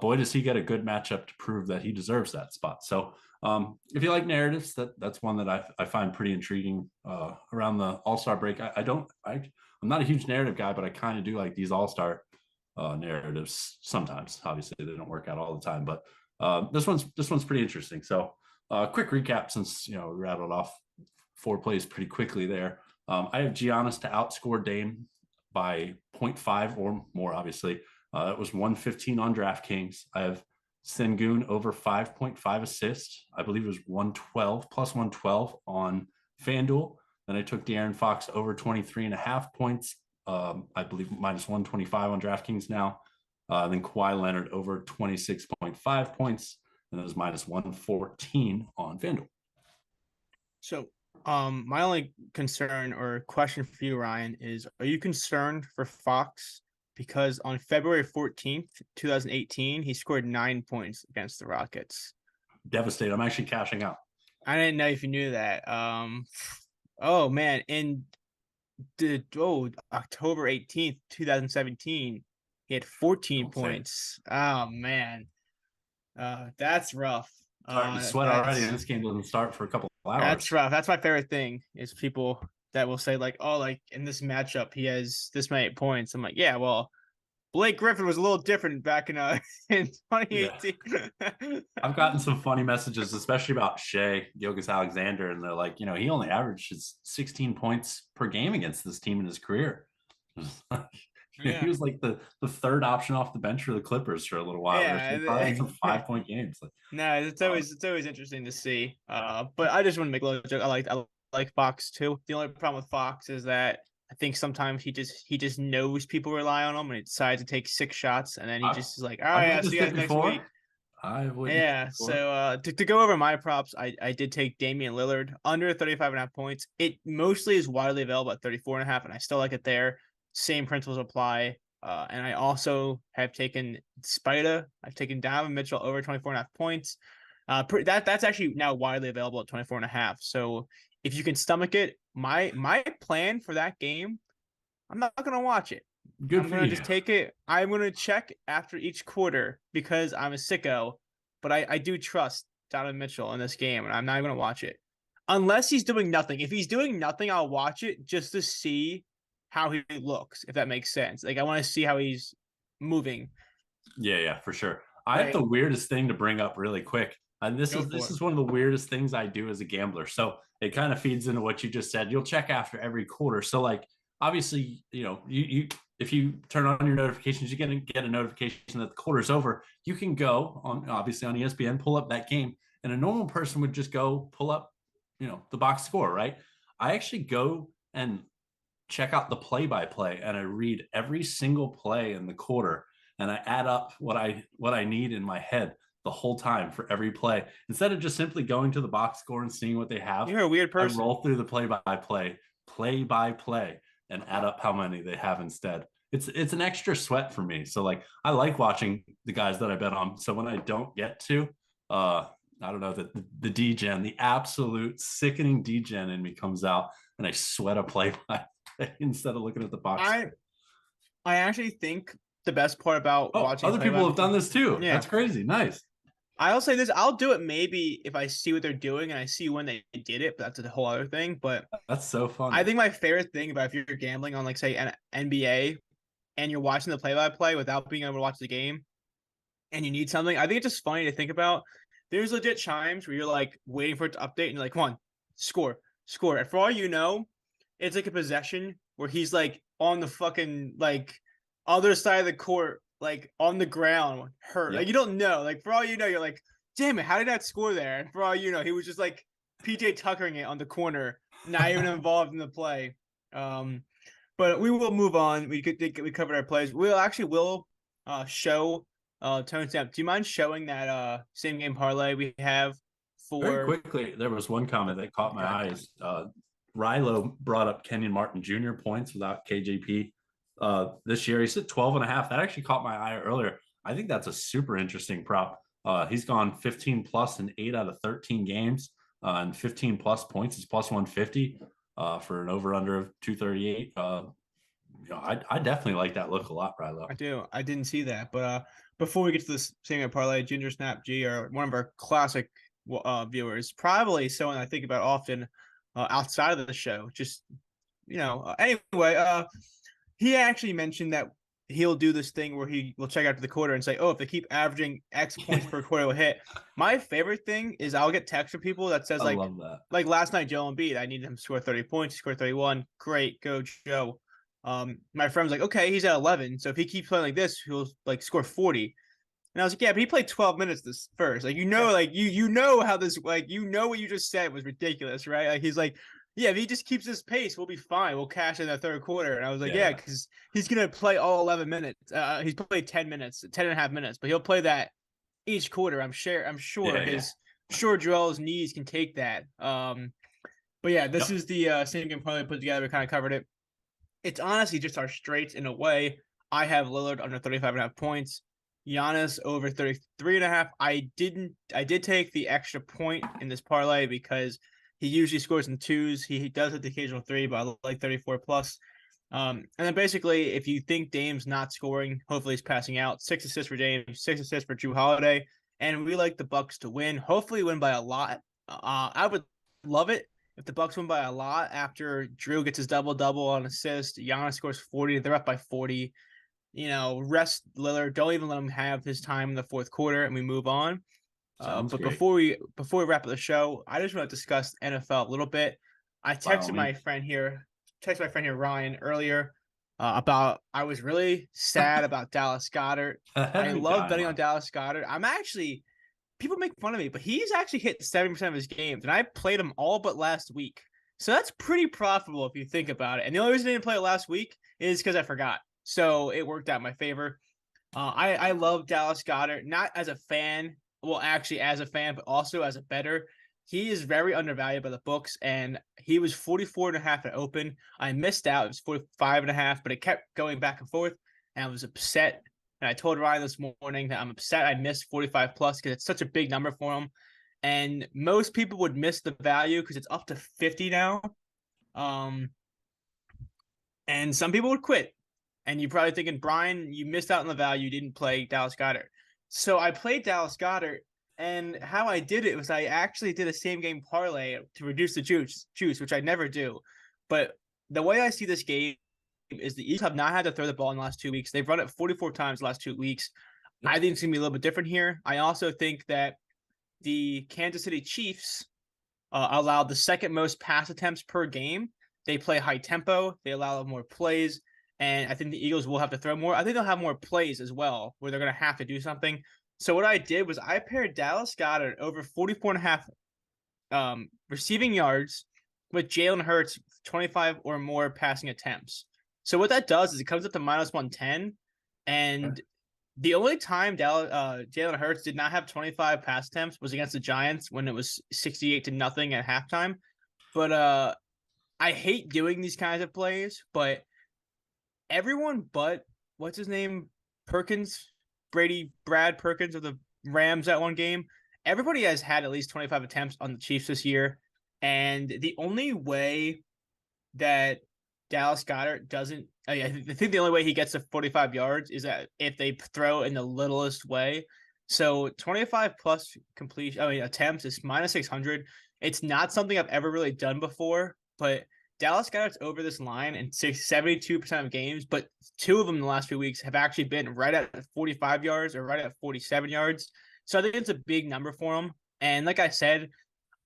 boy, does he get a good matchup to prove that he deserves that spot. So if you like narratives, that's one that I find pretty intriguing around the All-Star break. I'm not a huge narrative guy, but I kind of do like these All-Star narratives sometimes. Obviously, they don't work out all the time, but this one's pretty interesting. So quick recap, since we rattled off 4 plays pretty quickly there. I have Giannis to outscore Dame by 0.5 or more, obviously. That was 115 on DraftKings. I have Sengun over 5.5 assists. I believe it was 112 plus 112 on FanDuel. Then I took De'Aaron Fox over 23 and a half points. I believe minus 125 on DraftKings now. Then Kawhi Leonard over 26.5 points. And it was minus 114 on FanDuel. So, my only concern or question for you, Ryan, is are you concerned for Fox? Because on February 14th, 2018, he scored 9 points against the Rockets. Devastated. I'm actually cashing out. I didn't know if you knew that. Oh man, in October 18th, 2017, he had 14 points. Oh man. That's rough. Starting to sweat already, and this game doesn't start for a couple of hours. That's rough. That's my favorite thing is people that will say like, "Oh, like in this matchup, he has this many points." I'm like, "Yeah, well, Blake Griffin was a little different back in in 2018." Yeah. I've gotten some funny messages, especially about Shai Gilgeous-Alexander, and they're like, he only averages 16 points per game against this team in his career. Yeah. He was like the third option off the bench for the Clippers for a little while. Yeah, probably some 5-point games. No, it's always interesting to see. But I just want to make a little joke. I like Fox too. The only problem with Fox is that I think sometimes he just knows people rely on him and he decides to take 6 shots and then he just is like, all right, I'll see you guys next week. I would. Yeah. So to go over my props, I did take Damian Lillard under 35.5 points. It mostly is widely available at 34.5, and I still like it there. Same principles apply. And I also have taken Spida. I've taken Donovan Mitchell over 24.5 points. That's actually now widely available at 24.5. So if you can stomach it, my plan for that game, I'm not gonna watch it. I'm gonna just take it. I'm gonna check after each quarter because I'm a sicko, but I do trust Donovan Mitchell in this game, and I'm not gonna watch it unless he's doing nothing. If he's doing nothing, I'll watch it just to see how he looks, if that makes sense. Like I want to see how he's moving. Yeah, for sure. I have the weirdest thing to bring up really quick. And this is one of the weirdest things I do as a gambler. So it kind of feeds into what you just said. You'll check after every quarter. So like obviously, you if you turn on your notifications, you're gonna get a notification that the quarter's over. You can go on obviously on ESPN, pull up that game, and a normal person would just go pull up, the box score, right? I actually go and check out the play-by-play and I read every single play in the quarter and I add up what I need in my head the whole time for every play instead of just simply going to the box score and seeing what they have. You're a weird person. I roll through the play-by-play and add up how many they have instead. It's an extra sweat for me. So like I like watching the guys that I bet on. So when I don't get to I don't know, the degen, the absolute sickening degen in me comes out and I sweat a play-by instead of looking at the box. I actually think the best part about watching other people have done this too. Yeah. That's crazy. Nice. I'll say this. I'll do it maybe if I see what they're doing and I see when they did it, but that's a whole other thing. But that's so fun. I think my favorite thing about if you're gambling on like say an NBA and you're watching the play-by-play without being able to watch the game and you need something, I think it's just funny to think about. There's legit times where you're like waiting for it to update and you're like, come on, score. And for all you know, it's like a possession where he's like on the fucking like other side of the court, like on the ground, hurt. Yep. Like you don't know. Like for all you know, you're like, damn it, how did that score there? And for all you know, he was just like PJ Tuckering it on the corner, not even involved in the play. But we will move on. We covered our plays. We'll show Tone Stamp. Do you mind showing that same game parlay we have for very quickly? There was one comment that caught my eyes. Rilo brought up Kenyon Martin Jr. points without KJP this year. He said 12.5. That actually caught my eye earlier. I think that's a super interesting prop. He's gone 15 plus in 8 out of 13 games, and 15 plus points is plus 150 for an over under of 238. I definitely like that look a lot, Rilo. I do. I didn't see that, but before we get to this same parlay, Ginger Snap G are one of our classic viewers, probably someone I think about often. Outside of the show, just anyway, he actually mentioned that he'll do this thing where he will check after the quarter and say, oh, if they keep averaging X points per quarter, will hit. My favorite thing is I'll get text from people that says I love that. Like last night, Joel Embiid, I needed him to score 30 points. He scored 31. Great, go Joe. My friend was like, okay, he's at 11, so if he keeps playing like this, he'll like score 40. And I was like, yeah, but he played 12 minutes this first. Like, you know how this, like, what you just said was ridiculous, right? Like, he's like, yeah, if he just keeps this pace, we'll be fine. We'll cash in the third quarter. And I was like, yeah, Yeah. because he's going to play all 11 minutes. He's played 10 minutes, 10 and a half minutes, but he'll play that each quarter. I'm sure Yeah. Joel's knees can take that. But yeah, this Yep. is the same game parlay put together. We kind of covered it. It's honestly just our straights in a way. I have Lillard under 35.5 points. Giannis over 33.5. I did take the extra point in this parlay because he usually scores in twos. He does hit the occasional three, but I like 34 plus. And then basically, if you think Dame's not scoring, hopefully he's passing out. 6 assists for Dame, 6 assists for Jrue Holiday, and we like the Bucks to win. Hopefully, win by a lot. I would love it if the Bucks win by a lot after Jrue gets his double on assist. Giannis scores 40. They're up by 40. Rest Lillard. Don't even let him have his time in the fourth quarter, and we move on. Sounds But great. before we wrap up the show, I just want to discuss NFL a little bit. I By all texted my means. friend here, Ryan earlier about I was really sad about Dallas Goddard. I love betting on Dallas Goddard. People make fun of me, but he's actually hit 70% of his games, and I played him all but last week. So that's pretty profitable if you think about it. And the only reason I didn't play it last week is because I forgot. So it worked out in my favor. I love Dallas Goddard, not as a fan, well, actually as a fan, but also as a bettor. He is very undervalued by the books, and he was 44.5 to open. I missed out. It was 45.5, but it kept going back and forth, and I was upset. And I told Ryan this morning that I'm upset I missed 45 plus because it's such a big number for him. And most people would miss the value because it's up to 50 now. And some people would quit. And you're probably thinking, Brian, you missed out on the value. You didn't play Dallas Goddard. So I played Dallas Goddard. And how I did it was I actually did a same game parlay to reduce the juice, which I never do. But the way I see this game is the Eagles have not had to throw the ball in the last 2 weeks. They've run it 44 times the last 2 weeks. I think it's going to be a little bit different here. I also think that the Kansas City Chiefs allowed the second most pass attempts per game. They play high tempo. They allow more plays. And I think the Eagles will have to throw more. I think they'll have more plays as well, where they're going to have to do something. So what I did was I paired Dallas Goedert over 44.5 receiving yards with Jalen Hurts 25 or more passing attempts. So what that does is it comes up to minus 110. And the only time Jalen Hurts did not have 25 pass attempts was against the Giants when it was 68-0 at halftime. But I hate doing these kinds of plays, but everyone but what's his name? Brad Perkins of the Rams that one game. Everybody has had at least 25 attempts on the Chiefs this year. And the only way that Dallas Goedert doesn't, I think the only way he gets to 45 yards is that if they throw in the littlest way. So 25 plus attempts is minus 600. It's not something I've ever really done before, but Dallas Goedert's over this line in 72% of games, but 2 of them in the last few weeks have actually been right at 45 yards or right at 47 yards. So I think it's a big number for him. And like I said,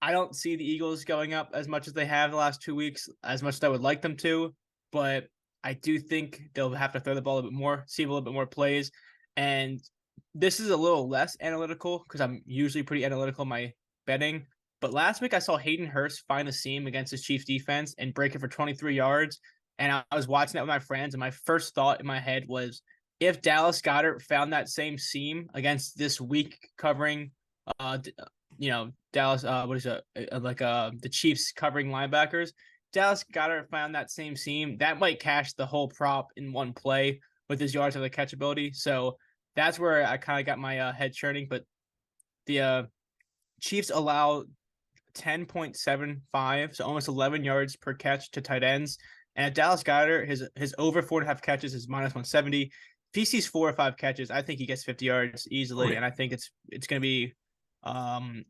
I don't see the Eagles going up as much as they have the last 2 weeks, as much as I would like them to. But I do think they'll have to throw the ball a bit more, see a little bit more plays. And this is a little less analytical because I'm usually pretty analytical in my betting. But last week I saw Hayden Hurst find a seam against his Chiefs defense and break it for 23 yards. And I was watching that with my friends, and my first thought in my head was, if Dallas Goedert found that same seam against this weak covering, Dallas, the Chiefs covering linebackers, Dallas Goedert found that same seam, that might cash the whole prop in one play with his yards of the catchability. So that's where I kind of got my head churning. But the Chiefs allow 10.75, so almost 11 yards per catch to tight ends. And Dallas Goedert, his over 4.5 catches is minus 170. If he sees 4 or 5 catches, I think he gets 50 yards easily. And I think it's going to be,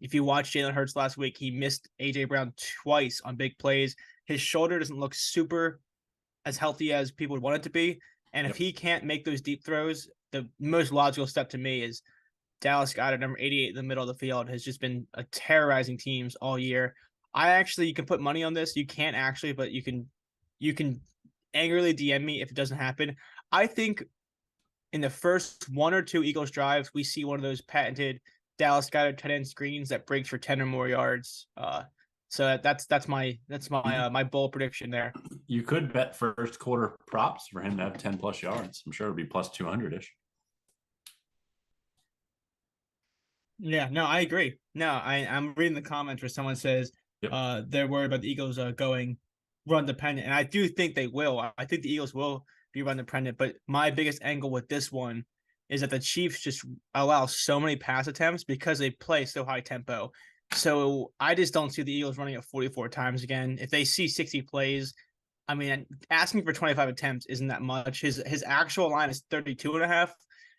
if you watch Jalen Hurts last week, he missed AJ Brown twice on big plays. His shoulder doesn't look super as healthy as people would want it to be. And if he can't make those deep throws, the most logical step to me is Dallas Goedert, number 88 in the middle of the field, has just been terrorizing teams all year. You can put money on this. You can't actually, but you can angrily DM me if it doesn't happen. I think in the first 1 or 2 Eagles drives, we see one of those patented Dallas Goedert tight end screens that breaks for 10 or more yards. So that's my my bold prediction there. You could bet first quarter props for him to have 10 plus yards. I'm sure it'll be plus 200 ish. Yeah, no, I agree. No, I'm reading the comments where someone says Yep. they're worried about the Eagles going run dependent, and I do think they will. I think the Eagles will be run dependent, but my biggest angle with this one is that the Chiefs just allow so many pass attempts because they play so high tempo. So I just don't see the Eagles running it 44 times again. If they see 60 plays, I mean, asking for 25 attempts isn't that much. His actual line is 32.5.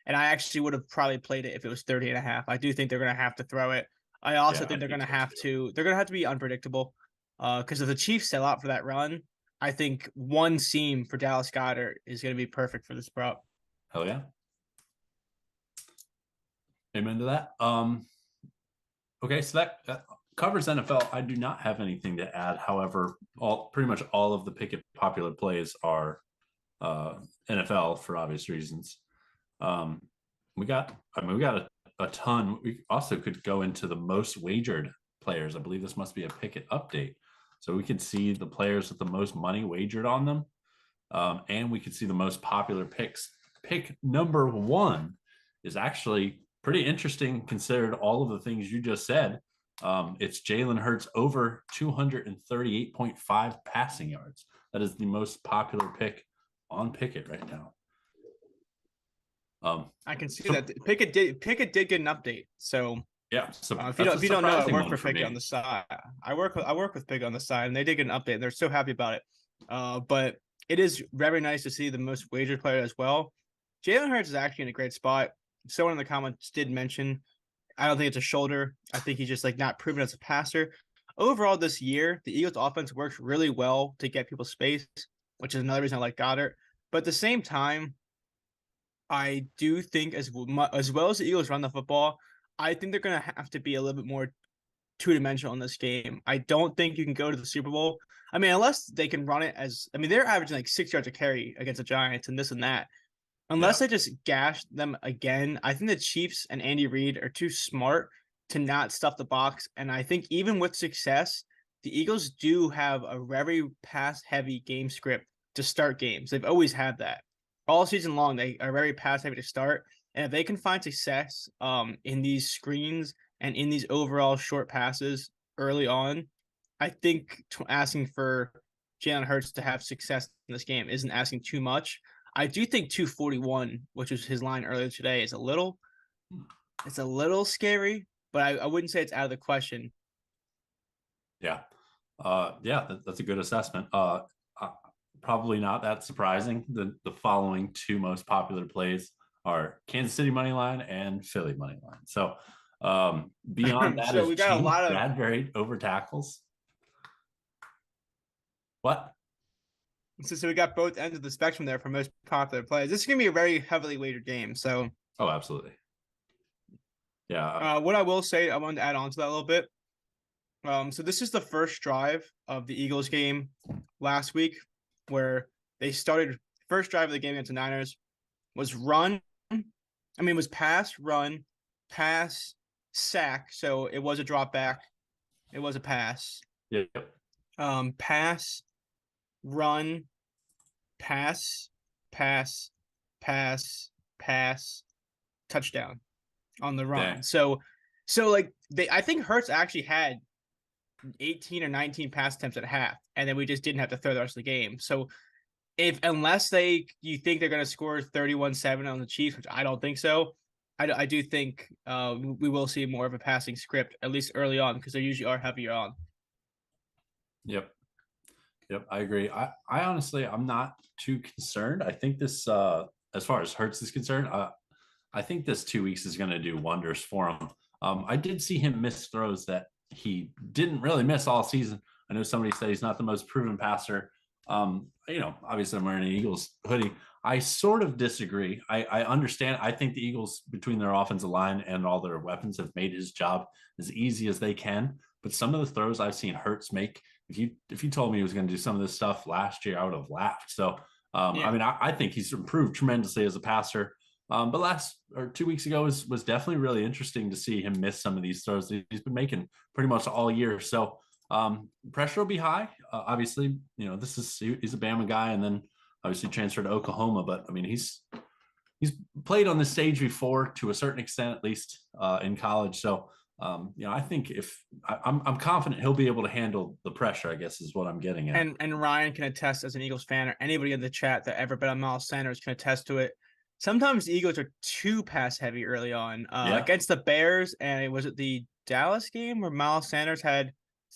And I actually would have probably played it if it was 30.5. I do think they're going to have to throw it. I also think they're going to have to. They're going to have to be unpredictable. Because if the Chiefs sell out for that run, I think one seam for Dallas Goedert is going to be perfect for this prop. Hell yeah. Amen to that. Okay, so that covers NFL. I do not have anything to add. However, pretty much all of the Pickett popular plays are NFL for obvious reasons. We got a ton. We also could go into the most wagered players. I believe this must be a Pickett update. So we could see the players with the most money wagered on them. And we could see the most popular picks. Pick number 1 is actually pretty interesting considered all of the things you just said. It's Jalen Hurts over 238.5 passing yards. That is the most popular pick on Pickett right now. I can see that Pickett did get an update. So yeah, so if you don't know, I work for Pickett on the side. I work with Pickett on the side, and they did get an update. And they're so happy about it. But it is very nice to see the most wagered player as well. Jalen Hurts is actually in a great spot. Someone in the comments did mention, I don't think it's a shoulder. I think he's just like not proven as a passer. Overall, this year, the Eagles offense works really well to get people space, which is another reason I like Goddard. But at the same time, I do think as well as the Eagles run the football, I think they're going to have to be a little bit more two-dimensional in this game. I don't think you can go to the Super Bowl. I mean, unless they can run it they're averaging like 6 yards a carry against the Giants and this and that. Unless they just gash them again, I think the Chiefs and Andy Reid are too smart to not stuff the box. And I think even with success, the Eagles do have a very pass-heavy game script to start games. They've always had that. All season long, they are very pass-heavy to start. And if they can find success in these screens and in these overall short passes early on, I think asking for Jalen Hurts to have success in this game isn't asking too much. I do think 241, which was his line earlier today, is a little scary, but I wouldn't say it's out of the question. Yeah. That's a good assessment. Probably not that surprising. The following 2 most popular plays are Kansas City money line and Philly money line. So beyond that, so we got a lot of Bradbury over tackles. What? So we got both ends of the spectrum there for most popular plays. This is gonna be a very heavily weighted game. So absolutely. Yeah. What I will say, I wanted to add on to that a little bit. So this is the first drive of the Eagles game last week, where they started first drive of the game against the Niners was pass, run, pass, sack. So it was a drop back. It was a pass. Yep. Pass, run, pass, touchdown on the run. Dang. So like I think Hurts actually had 18 or 19 pass attempts at half, and then we just didn't have to throw the rest of the game. So unless you think they're going to score 31-7 on the Chiefs, which I don't think so, I do think we will see more of a passing script, at least early on, because they usually are heavier on. Yep, I agree. I honestly, I'm not too concerned. I think this, as far as Hurts is concerned, I think this 2 weeks is going to do wonders for him. I did see him miss throws that he didn't really miss all season. I know somebody said he's not the most proven passer. Obviously I'm wearing an Eagles hoodie. I sort of disagree. I understand. I think the Eagles, between their offensive line and all their weapons, have made his job as easy as they can. But some of the throws I've seen Hurts make, if you told me he was going to do some of this stuff last year, I would have laughed. So, I think he's improved tremendously as a passer. But last or 2 weeks ago was definitely really interesting to see him miss some of these throws that he's been making pretty much all year. So pressure will be high. Obviously, he's a Bama guy, and then obviously transferred to Oklahoma. But I mean, he's played on the stage before to a certain extent, at least in college. So I think I'm confident he'll be able to handle the pressure, I guess is what I'm getting at. And Ryan can attest as an Eagles fan, or anybody in the chat that ever bet on Miles Sanders can attest to it. Sometimes the Eagles are too pass heavy early on. Against the Bears, and was it the Dallas game where Miles Sanders had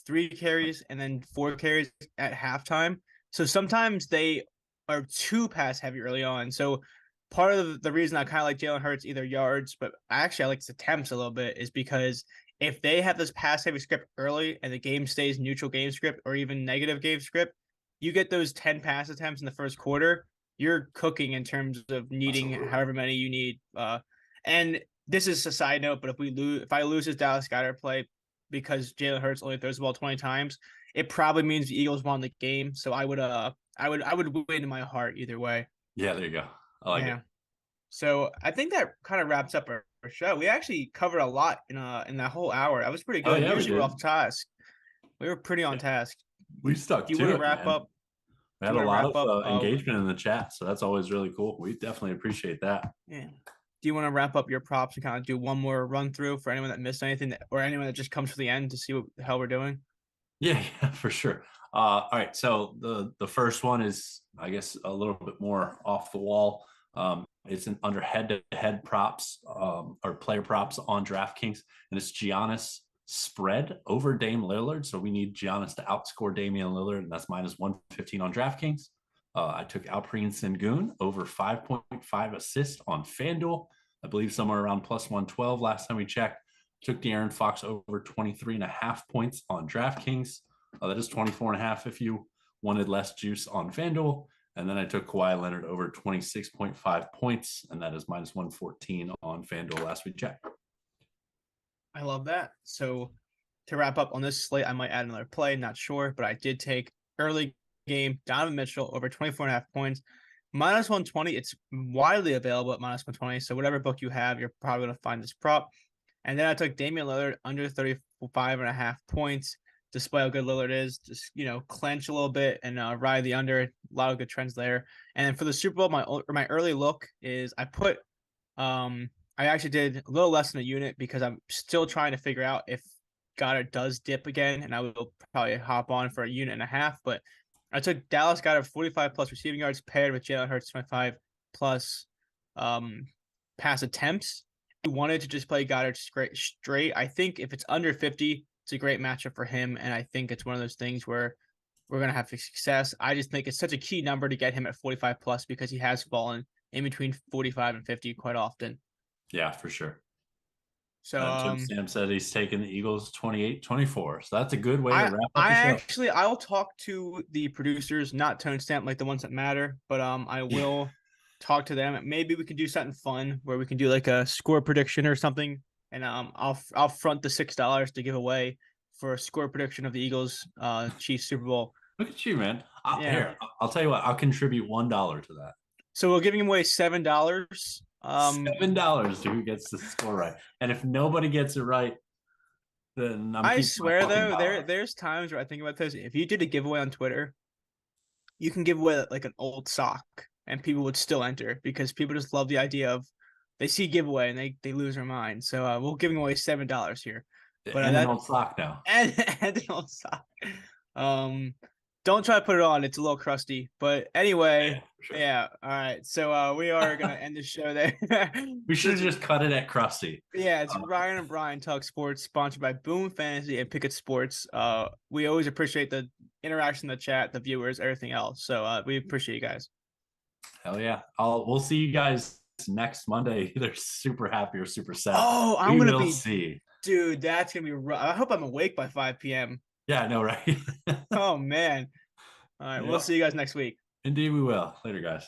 3 carries and then 4 carries at halftime? So sometimes they are too pass heavy early on. So part of the reason I kind of like Jalen Hurts, either yards, but actually I like his attempts a little bit, is because if they have this pass heavy script early and the game stays neutral game script or even negative game script, you get those 10 pass attempts in the first quarter, you're cooking in terms of needing Absolutely. however many you need. And this is a side note, but if I lose this Dallas Goedert play because Jalen Hurts only throws the ball 20 times, it probably means the Eagles won the game. So I would win in my heart either way. Yeah, there you go. I like it. So I think that kind of wraps up our show. We actually covered a lot in that whole hour. That was pretty good. Yeah, Usually we're off task. We were pretty on task. We stuck Do you to want it, to wrap man. up? We had a lot of engagement in the chat, so that's always really cool. We definitely appreciate that. Yeah. Do you want to wrap up your props and kind of do one more run through for anyone that missed anything, or anyone that just comes to the end to see what the hell we're doing? Yeah, for sure. All right, so the first one is, I guess, a little bit more off the wall. It's an under head-to-head props or player props on DraftKings, and it's Giannis spread over Dame Lillard. So we need Giannis to outscore Damian Lillard, and that's minus 115 on DraftKings. I took Alperen Sengun over 5.5 assists on FanDuel. I believe somewhere around plus 112 last time we checked. Took De'Aaron Fox over 23.5 points on DraftKings. That is 24.5 if you wanted less juice on FanDuel. And then I took Kawhi Leonard over 26.5 points, and that is minus 114 on FanDuel last we checked. I love that. So to wrap up on this slate, I might add another play, not sure, but I did take early game Donovan Mitchell over 24.5 points. Minus 120, it's widely available at minus 120. So whatever book you have, you're probably going to find this prop. And then I took Damian Lillard under 35.5 points. Despite how good Lillard is, just clench a little bit and ride the under. A lot of good trends there. And then for the Super Bowl, my early look is I put I actually did a little less than a unit because I'm still trying to figure out if Goddard does dip again, and I will probably hop on for a unit and a half. But I took Dallas Goedert 45 plus receiving yards paired with Jalen Hurts 25 plus pass attempts. I wanted to just play Goddard straight. I think if it's under 50, it's a great matchup for him, and I think it's one of those things where we're going to have success. I just think it's such a key number to get him at 45 plus because he has fallen in between 45 and 50 quite often. Yeah, for sure. So Sam said he's taking the Eagles 28-24. So that's a good way to wrap up the show. I'll talk to the producers, not Tone Stamp, like the ones that matter, but I will talk to them. Maybe we can do something fun where we can do like a score prediction or something, and I'll front the $6 to give away for a score prediction of the Eagles Chiefs Super Bowl. Look at you, man. Here, I'll tell you what, I'll contribute $1 to that. So we're giving away $7. $7 to who gets the score right. And if nobody gets it right, then I swear though, there's times where I think about this. If you did a giveaway on Twitter, you can give away like an old sock and people would still enter because people just love the idea of they see giveaway and they lose their mind. So we're giving away $7 here. But and an old sock now. And an old sock. Don't try to put it on. It's a little crusty. But anyway, yeah. All right. So we are going to end the show there. We should have just cut it at crusty. Yeah. It's Ryan and Brian Talk Sports, sponsored by Boom Fantasy and Pickett Sports. We always appreciate the interaction in the chat, the viewers, everything else. So we appreciate you guys. Hell yeah. We'll see you guys next Monday. Either super happy or super sad. Oh, I'm going to see. Dude, that's going to be rough. I hope I'm awake by 5 p.m. Yeah, I know, right? Oh, man. All right. We'll see you guys next week. Indeed, we will. Later, guys.